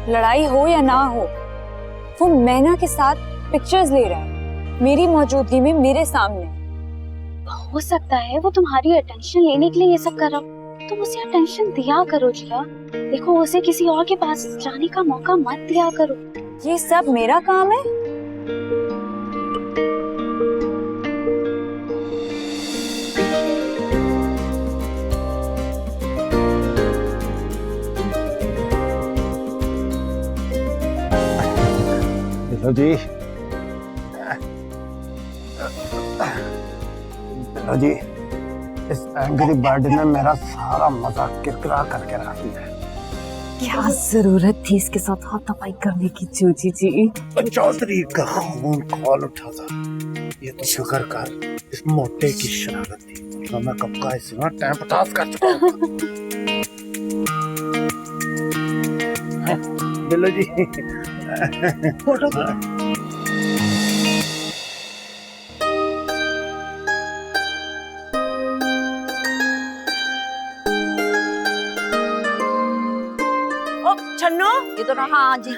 लड़ाई हो या ना हो, वो मैना के साथ पिक्चर्स ले रहा है मेरी मौजूदगी में, मेरे सामने। हो सकता है वो तुम्हारी अटेंशन लेने के लिए ये सब कर रहा हो, तुम उसे अटेंशन दिया करो जिया। देखो उसे किसी और के पास जाने का मौका मत दिया करो। ये सब मेरा काम है? हेलो जी, हेलो जी, इस एंग्री बर्ड ने मेरा सारा मजा किरकिरा करके रख दिया है। क्या जरूरत थी इसके साथ हाथापाई करने की जूजी जी? चौधरी का खून कॉल उठा था, ये तो शुक्र कर इस मोटे की शरारत थी, तो मैं कब का इस टाइम पटास कर चुका हूं। हेलो जी, फोटो छन्नो, ये तो हाँ जी।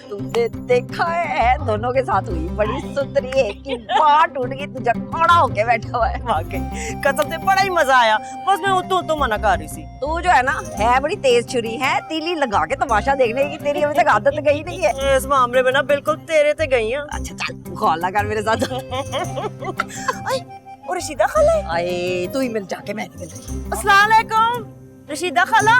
तुम तुमने देखा है दोनों के साथ हुई बड़ी सुंदरी है कि बात टूट गई तुझे खड़ा होके बैठा हुआ है वाकई कसम से बड़ा ही मजा आया। बस मैं तो मना कर रही थी। तू जो है ना है बड़ी तेज छुरी है, तीली लगा के तमाशा देखने की तेरी अभी तक आदत गई नहीं है। इस मामले में ना बिल्कुल तेरे ते गई है। अच्छा चल गौला कर मेरे साथ। और रशीदा खाला है? आए तू ही मिल जाके मैं निकल रही। अस्सलाम वालेकुम रशीदा खाला।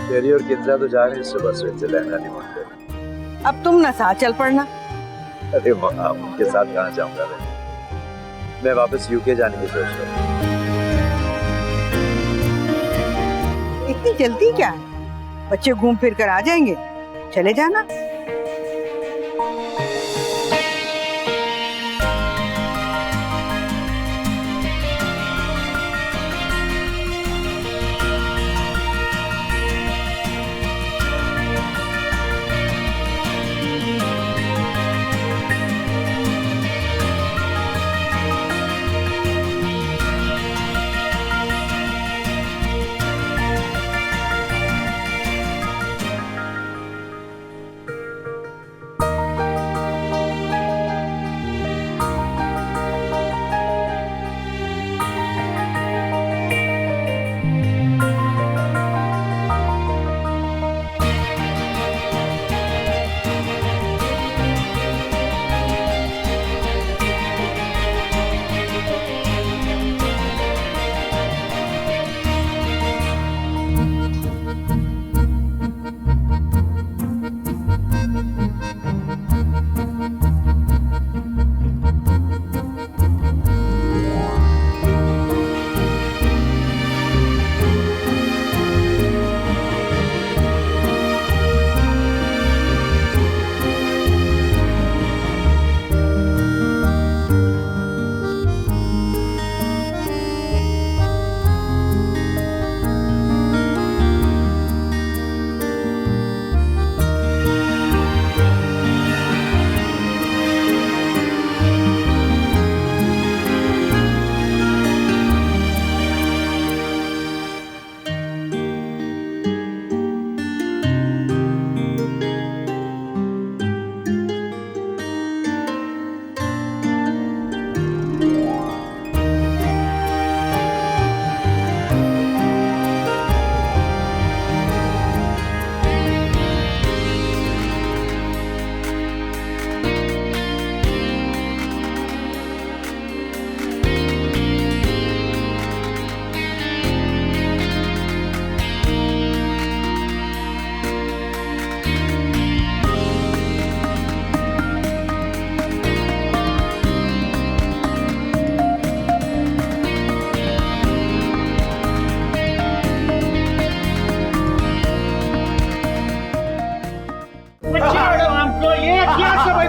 शेरी और किंजा तो जा रहे हैं सुबह स्विट्जरलैंड हनीमून पे। अब तुम ना साथ चल पड़ना। अरे माँ उनके साथ कहाँ जाऊंगा मैं वापस यूके जाने की सोच रहा हूँ। इतनी जल्दी क्या है? बच्चे घूम फिर कर आ जाएंगे, चले जाना।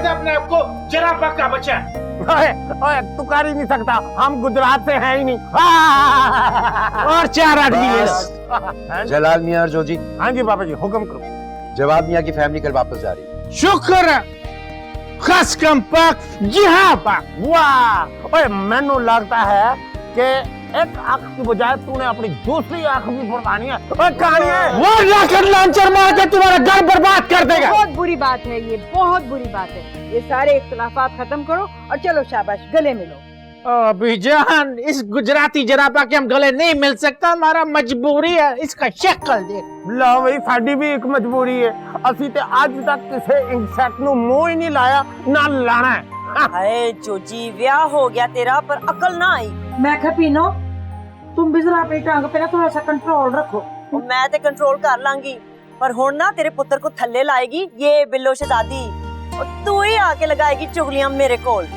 अपने आप को जरा पक्का बच्चा। ओए तू कर ही नहीं सकता, हम गुजरात से हैं ही नहीं। और 4 आदमी। जलाल मियां और जोजी। हाँ जी बाबा जी हुक्म करो। जवाब मियां की फैमिली कल वापस जा रही है। शुक्र खस कम पाक जी हाँ पाक। वाह ओए मैनू लगता है कि एक आंख की बजाय तूने अपनी दूसरी आंख भी फुड़वानी है। ओए कहानी है वो रॉकेट लॉन्चर मार के तुम्हारा घर बर्बाद कर देगा। बहुत बुरी बात है ये, बहुत बुरी बात है। ये सारे इख्तिलाफात खत्म करो और चलो शाबाश गले मिलो। बीजान इस गुजराती जराबा के हम गले नहीं मिल सकता, हमारा मजबूरी है। इसका शक्ल देख। लो भाई साडी भी एक मजबूरी है, असी ते आज तक किसी इंसेक्ट नु मुंह ही नहीं लाया ना लाना है। हाय जोजी ब्याह हो गया तेरा पर अकल ना आई। मैं क्या पीनो, तुम भी जरा अपनी टांग पे ना थोड़ा सा कंट्रोल रखो। मैं ते कंट्रोल कर लांगी पर हुण ना तेरे पुत्र को थल्ले लाएगी ये बिल्लो शहजादी और तू ही आके लगाएगी चुगलियां मेरे कोल।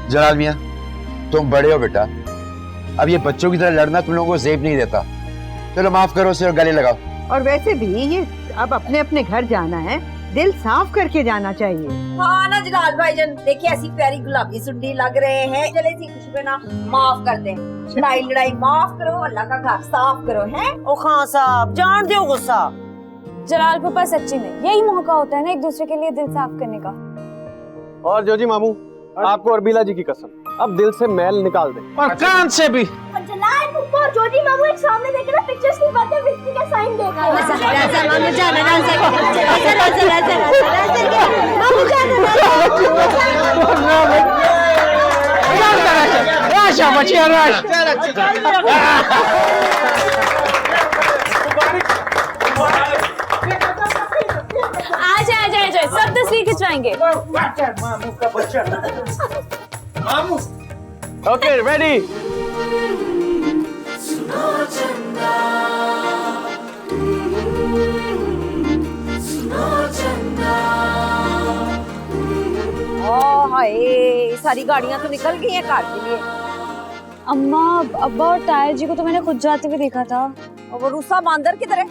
जलाल मियां तुम बड़े हो बेटा, अब ये बच्चों की तरह लड़ना तुम लोगों को जेब नहीं देता। चलो माफ करो उसे और गले लगाओ। और वैसे भी ये अब अपने अपने घर जाना है, दिल साफ करके जाना चाहिए। हाँ ना जलाल भाईजान, देखिए ऐसी प्यारी गुलाबी सुंडी लग रहे हैं, चले सी खुशबू ना माफ कर दें, लड़ाई लड़ाई माफ करो, अल्लाह का घर साफ करो। हैं ओ खान साहब जान दो गुस्सा। जलाल पापा सच्ची में यही मौका होता है ना एक दूसरे के लिए दिल साफ करने का। और जोजी मामू आपको अरबीला जी की कसम, अब दिल से मैल निकाल दे। और कान से भी। जलाल पुप्पा और ज्योति मामू एक सामने देख रहे पिक्चर्स की बातें विक्की का साइन देख रहे हैं। मामू जाना राशा बचिया राश। आ जाए सब तस्वीर खिंचवाएंगे। मामू का बच्चा। मामू। Okay ready. हाय सारी गाड़ियां तो निकल गई हैं कार के लिए। अम्मा अब्बा और ताया जी को तो मैंने खुद जाते हुए देखा था। और वो रूसा बांदर किधर है?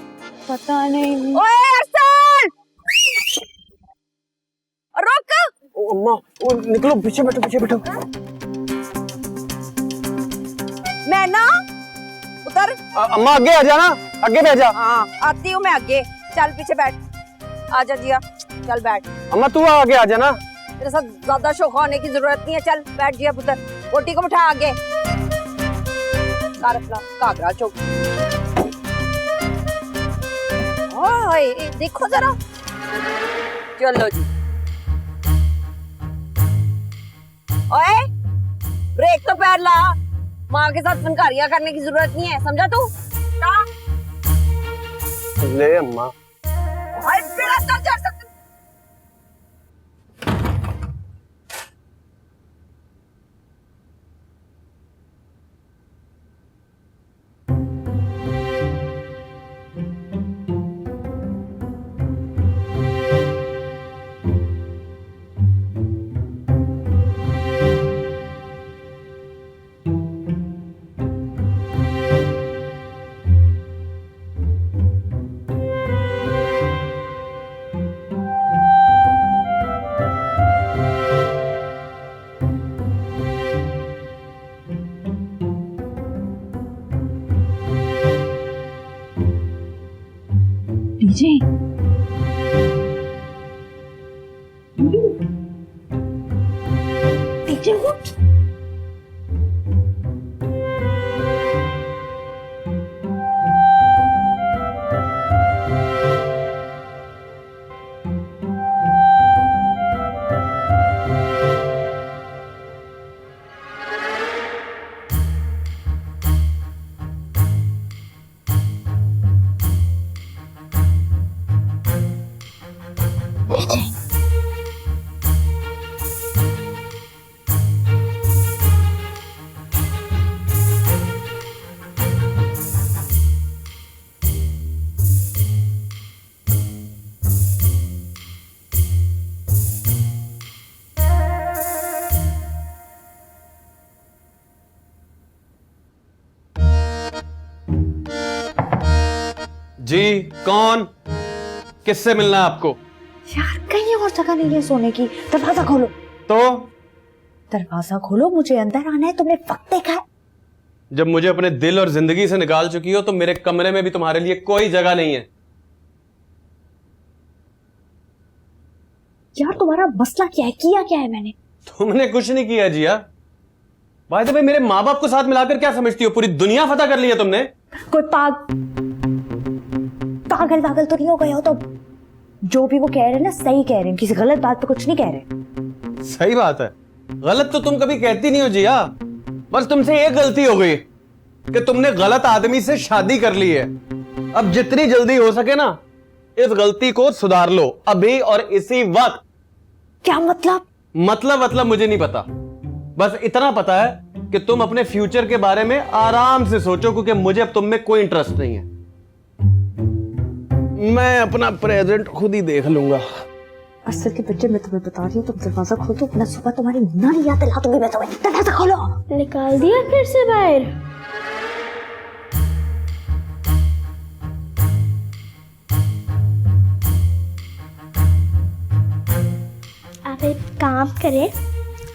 पता नहीं। ओए अरसल! रुक! ओ अम्मा, ओ निकलो, पीछे बैठो, पीछे बैठो। मैं ना उधर। अम्मा आगे आ जाना, आगे बैठ जा। हाँ आती हूँ मैं आगे। चल पीछे बैठ। आजा जिया, चल बैठ। अम्मा तू आगे आ जाना। तेरे साथ ज्यादा शोखा होने की जरूरत नहीं है। चल बैठ जिया पुत्र। रोटी को बिठा आगे। कागरा चौक। ओए देखो जरा। चलो जी। ओए ब्रेक तो पैर ला। माँ के साथ फनकारियां करने की जरूरत नहीं है, समझा तू? ले अम्मा। हाय बेड़ा चल जा सकते। डीजे डीजे उठ। जी कौन? किससे मिलना है आपको? यार कहीं और जगह नहीं है सोने की। दरवाजा खोलो। तो दरवाजा खोलो, मुझे अंदर आना है। तुमने वक्त देखा है? जब मुझे अपने दिल और जिंदगी से निकाल चुकी हो तो मेरे कमरे में भी तुम्हारे लिए कोई जगह नहीं है। यार तुम्हारा मसला क्या है? किया क्या है मैंने? तुमने कुछ नहीं किया जिया। भाई तो भाई मेरे माँ बाप को साथ मिलाकर क्या समझती हो? पूरी दुनिया फतह कर ली है तुमने। कोई पागल वागल तो नहीं हो गए हो? तो जो भी वो कह रहे हैं ना सही कह रहे हैं, किसी गलत बात पे कुछ नहीं कह रहे। सही बात है, गलत तो तुम कभी कहती नहीं हो जिया। बस तुमसे एक गलती हो गई कि तुमने गलत आदमी से शादी कर ली है। अब जितनी जल्दी हो सके ना इस गलती को सुधार लो, अभी और इसी वक्त। क्या मतलब? मतलब मुझे नहीं पता। बस इतना पता है कि तुम अपने फ्यूचर के बारे में आराम से सोचो, क्योंकि मुझे अब तुम में कोई इंटरेस्ट नहीं है। मैं अपना प्रेजेंट खुद ही देख लूंगा। असल के बच्चे मैं तुम्हें बता रही हूँ, तुम दरवाजा खोलो तो अपना सुबह तुम्हारी नानी याद दिला दूंगी मैं तुम्हें। दरवाजा खोलो। निकाल दिया फिर से बाहर। आप एक काम करें,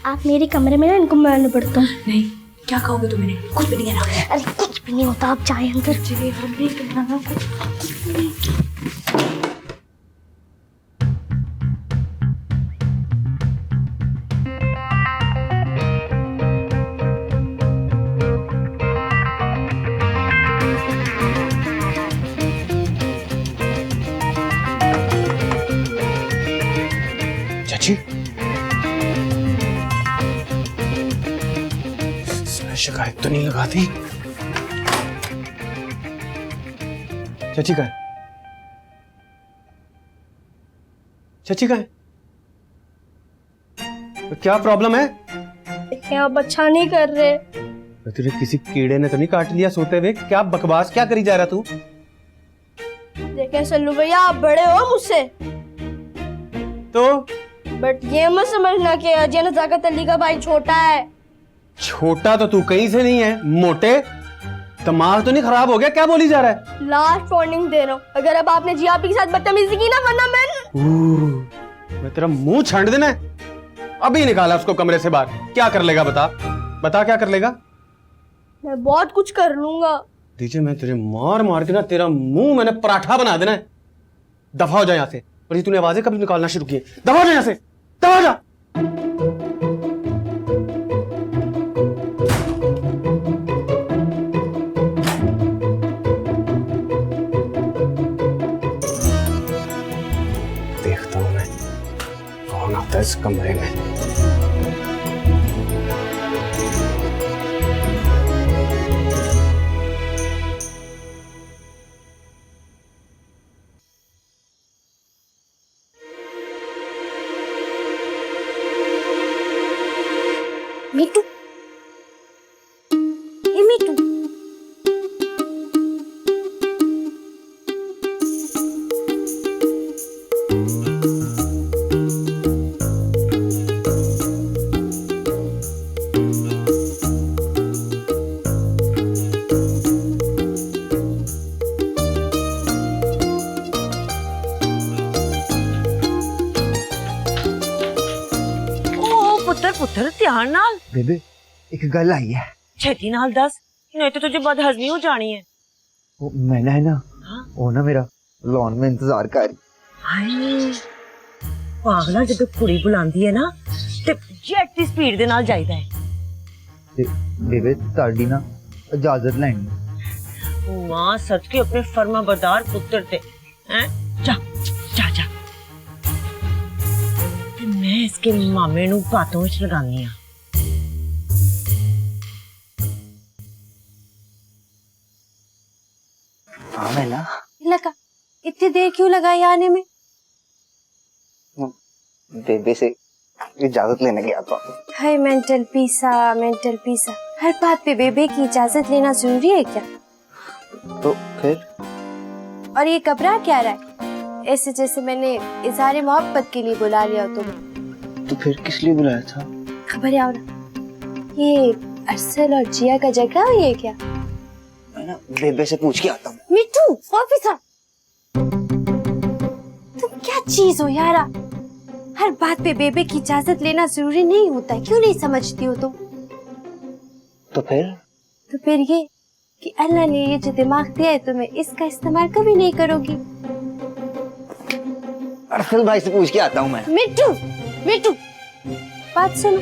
आप मेरे कमरे में ना इनको मारना पड़ता हूँ। नहीं, क्या कहोगे तुम इन्हें? कुछ भी नहीं है। अरे कुछ भी नहीं होता, आप जाए अंदर। शिकायत तो नहीं लगाती। चाची का है? चाची का है? तो क्या प्रॉब्लम है? क्या आप अच्छा नहीं कर रहे? तुझे किसी कीड़े ने तो नहीं काट लिया सोते हुए? क्या बकवास क्या करी जा रहा तू? देखे सल्लू भैया, आप बड़े हो मुझसे, तो बट ये मत समझना कि अजय नजाकत अली का भाई छोटा है। छोटा तो तू कहीं से नहीं है, मोटे। दिमाग तो नहीं खराब हो गया? क्या बोली जा रहा है? लास्ट वार्निंग दे रहा हूँ, अगर अब आपने जिया के साथ बदतमीजी की ना, वरना मैं तेरा मुंह छांट देना है। अभी निकाला उसको कमरे से बाहर। क्या कर लेगा बता? बता क्या कर लेगा? मैं बहुत कुछ कर लूंगा। दीजिए, मैं तुझे मार मार के ना तेरा मुंह मैंने पराठा बना देना है। दफा हो जा यहाँ से। और ये तूने आवाजें कब निकालना शुरू की? दफा हो जा यहाँ से, दफा हो जा। देखता हूं मैं कौन आता है इस कमरे में। मीटू, ये मीटू, पुत्र ध्यान नाल। बेबे एक गल आई है, छेती नाल दस, नहीं तो तुझे बदहजमी हो जानी है। वो मैना है ना, वो ना मेरा लॉन में इंतजार कर रही। हाय पागला, जब कुड़ी बुलांदी है ना ते जेट दी स्पीड दे नाल जाईदा है। ते बेबे ताड़ी ना इजाजत लेनी। मां सच के अपने फर्माबरदार पुत्र ते हैं। जा जा जा, मैं इसके मामे नू बातों विच लगानी हां। हाँ मैं ना लगा इतनी देर क्यों लगाई आने में? बेबे से इजाजत लेने गया था। हाय मेंटल पीसा, मेंटल पीसा। हर बात पे बेबे की इजाजत लेना जरूरी है क्या? तो फिर? और ये घबरा क्या रहा है? ऐसे जैसे मैंने इज़हार मोहब्बत के लिए बुला लिया हो तुम्हें। तो फिर किस लिए बुलाया था? खबर आओ ना, ये अरसल और जिया का जगह है ये क्या? मैं ना बेबे से पूछ के आता हूँ। मिट्टू ऑफिसर, तुम क्या चीज हो यारा? हर बात पे बेबे की इजाजत लेना जरूरी नहीं होता है, क्यों नहीं समझती हो तुम? तो फिर ये कि अल्लाह ने ये जो दिमाग दिया है तुम्हें, इसका इस्तेमाल कभी नहीं करोगी। अरसल भाई से पूछ के आता हूँ मैं। मिट्टू मिट्टू बात सुनो,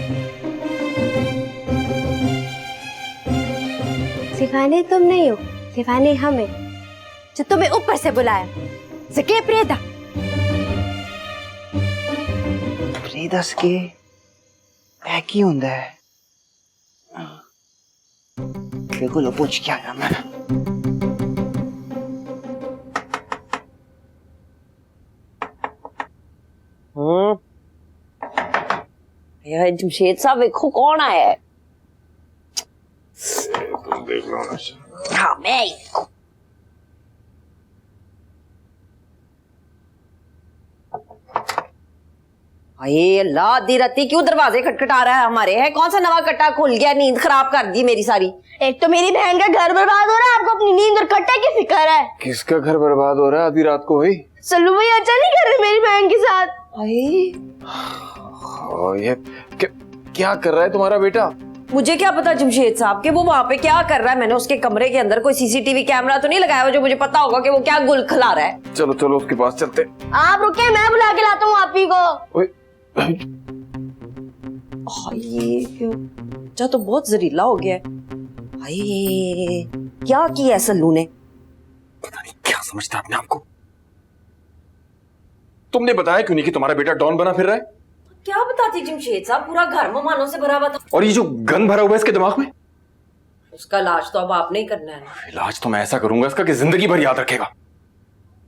दीवाने तुम नहीं हो, दीवाने हमें, जो तुम्हें ऊपर से बुलाया। सके प्रेदा दस के पैक ही होता है। देखो लो पूछ के आया मैं। यार जमशेद साहब देखो कौन आया है। देख लो ना। हाँ मैं अल्लाह, आधी राती क्यों दरवाजे खटखटा रहा है हमारे? है कौन सा नवा कट्टा खुल गया? नींद खराब कर दी मेरी सारी। एक तो मेरी बहन का घर बर्बाद हो रहा है, आपको अपनी नींद और कट्टे की फिक्र है। किसका घर बर्बाद हो रहा है आधी रात को भाई? सल्लू भाई अच्छा नहीं कर रहे मेरी बहन के साथ। ये क्या कर रहा है तुम्हारा बेटा? मुझे क्या पता जमशेद साहब के वो वहाँ पे क्या कर रहा है। मैंने उसके कमरे के अंदर कोई सीसीटीवी कैमरा तो नहीं लगाया हुआ जो मुझे पता होगा कि वो क्या गुल खिला रहा है। चलो चलो उसके पास चलते। आप रुके, मैं बुला के लाता हूँ आप ही को। ये बच्चा तो बहुत जहरीला हो गया है। क्या किया है सल्लू ने? पता नहीं क्या समझता है अपने आप को। तुमने बताया क्यों नहीं कि तुम्हारा बेटा डॉन बना फिर रहा है? क्या बताती जमशेद साहब, पूरा घर मेहमानों से भरा हुआ था। और ये जो गन भरा हुआ है इसके दिमाग में, उसका इलाज तो अब आपने ही करना है ना। इलाज तो मैं ऐसा करूंगा इसका कि जिंदगी भर याद रखेगा।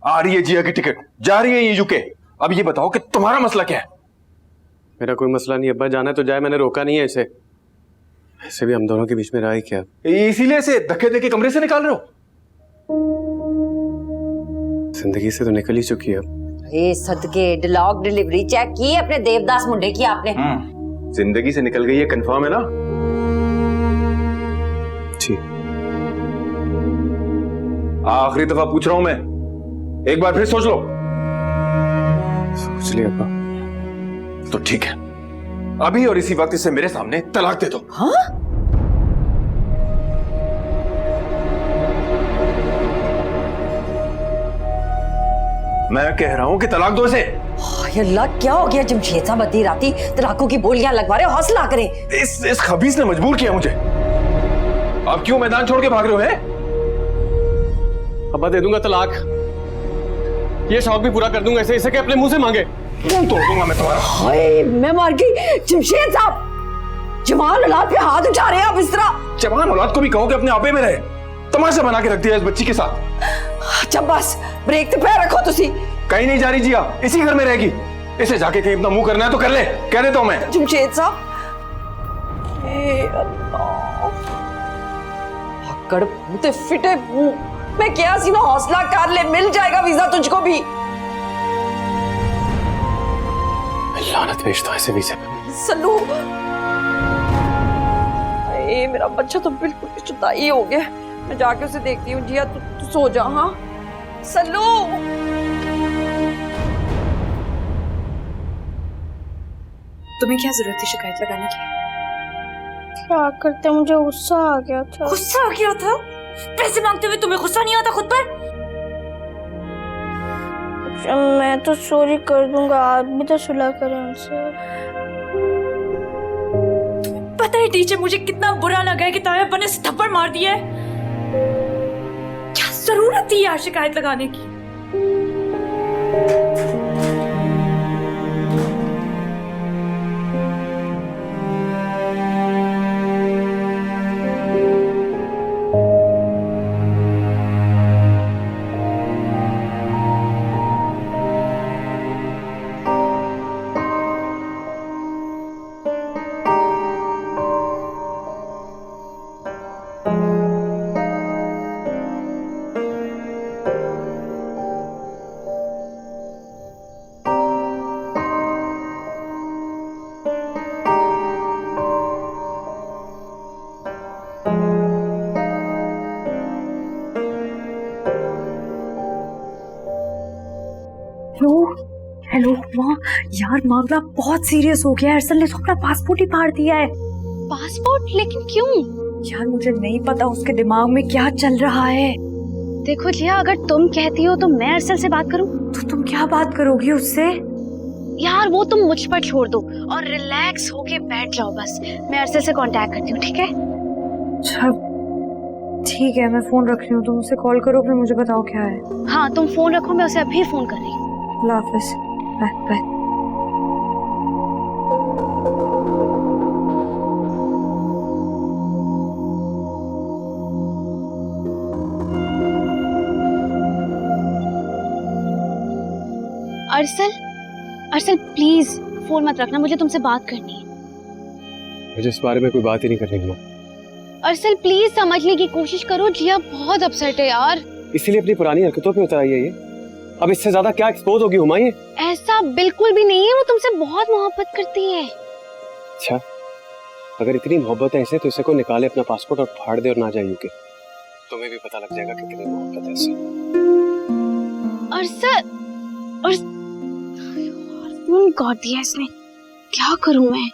आ रही है जिया की टिकट, जा रही है ये यूके। अब ये बताओ कि तुम्हारा मसला क्या है? मेरा कोई मसला नहीं अब्बा, जाना तो जाए, मैंने रोका नहीं है इसे। ऐसे भी हम दोनों के बीच में रहा ही क्या? इसीलिए इसे धक्के देके कमरे से निकाल रहे हो? जिंदगी से तो निकल ही चुकी है अब। ये सदके डिलॉग डिलीवरी चेक की अपने देवदास मुंडे की आपने? जिंदगी से निकल गई है, कंफर्म है ना? ठीक। आखिरी दफा पूछ रहा हूं मैं, एक बार फिर सोच लो। सोच लिया अब्बा। तो ठीक है, अभी और इसी वक्त इसे मेरे सामने तलाक दे दो। हाँ? मैं कह रहा हूं कि तलाक दो इसे। ये अल्लाह क्या हो गया जमशेद साहब, अद्धी राती तलाकों की बोलियां लगवा रहे हो, हौसला करें। इस खबीस ने मजबूर किया मुझे। आप क्यों मैदान छोड़ के भाग रहे हो? हैं? अब्बा दे दूंगा तलाक, ये शौक भी पूरा कर दूंगा इसे, इसे के अपने मुंह से मांगे। मुंह तोड़ दूंगा मैं तुम्हारा। हाय मैं मर गई। जमशेद साहब, जवान औलाद पे हाथ उठा रहे हैं आप इस तरह। जवान औलाद को भी कहो कि अपने आपे में रहे। तमाशा बना के रख दिया इस बच्ची के साथ। अच्छा बस, ब्रेक तो पैर रखो तुसी। कहीं नहीं जा रही जिया, इसी घर में रहेगी। इसे जाके कहीं अपना मुंह करना है तो कर ले, कह देता हूं मैं। जमशेद साहब, हक्कड़ मुते फिटे मुंह, मैं क्या सी ना हौसला कर ले, मिल जाएगा वीजा तुझको भी। लानत भेजता हूं ऐसे वीजे पे। सल्लू, मेरा बच्चा तो बिल्कुल चुताई हो गया। मैं जाके उसे देखती हूँ। जिया तू सो जा। हाँ सल्लू। तुम्हें क्या जरूरत थी शिकायत लगाने की? क्या करते, मुझे गुस्सा आ गया था। गुस्सा आ गया था? पैसे मांगते हुए तुम्हें गुस्सा नहीं आता खुद पर? मैं तो सॉरी कर दूंगा, आप भी तो सुलह करें उनसे। पता है टीचर मुझे कितना बुरा लगा है कि तायब ने थप्पड़ मार दिया है। क्या जरूरत थी यार शिकायत लगाने की? हेलो माँ, यार मामला बहुत सीरियस हो गया है। अरसल ने तो अपना पासपोर्ट ही फाड़ दिया है। पासपोर्ट? लेकिन क्यों? यार मुझे नहीं पता उसके दिमाग में क्या चल रहा है। देखो जिया, अगर तुम कहती हो तो मैं अरसल से बात करूं। तो तुम क्या बात करोगी उससे? यार वो तुम मुझ पर छोड़ दो और रिलैक्स होके बैठ जाओ बस। मैं अरसल से कांटेक्ट करती हूँ, ठीक है? अच्छा ठीक है, मैं फोन रख रही हूँ, तुम उसे कॉल करो फिर मुझे बताओ क्या है। हाँ तुम फोन रखो, मैं उसे अभी फोन कर रही हूँ। अल्लाह हाफिज, bye bye. Arsal please phone मत रखना, मुझे तुमसे बात करनी है। मुझे इस बारे में कोई बात ही नहीं करनी है। अरसल प्लीज समझने की कोशिश करो, जिया बहुत अपसेट है यार। इसीलिए अपनी पुरानी हरकतों पे उतर आई है ये। अब इससे ज्यादा क्या एक्सपोज होगी हुमायूं? ऐसा बिल्कुल भी नहीं है, वो तुमसे बहुत मोहब्बत करती है। अच्छा, अगर इतनी मोहब्बत है इसे तो इसे को निकाले अपना पासपोर्ट और फाड़ दे और ना जाए यूके। तुम्हें भी पता लग जाएगा कितनी मोहब्बत है इसे। फोन काट दिया इसने, क्या करूं मैं?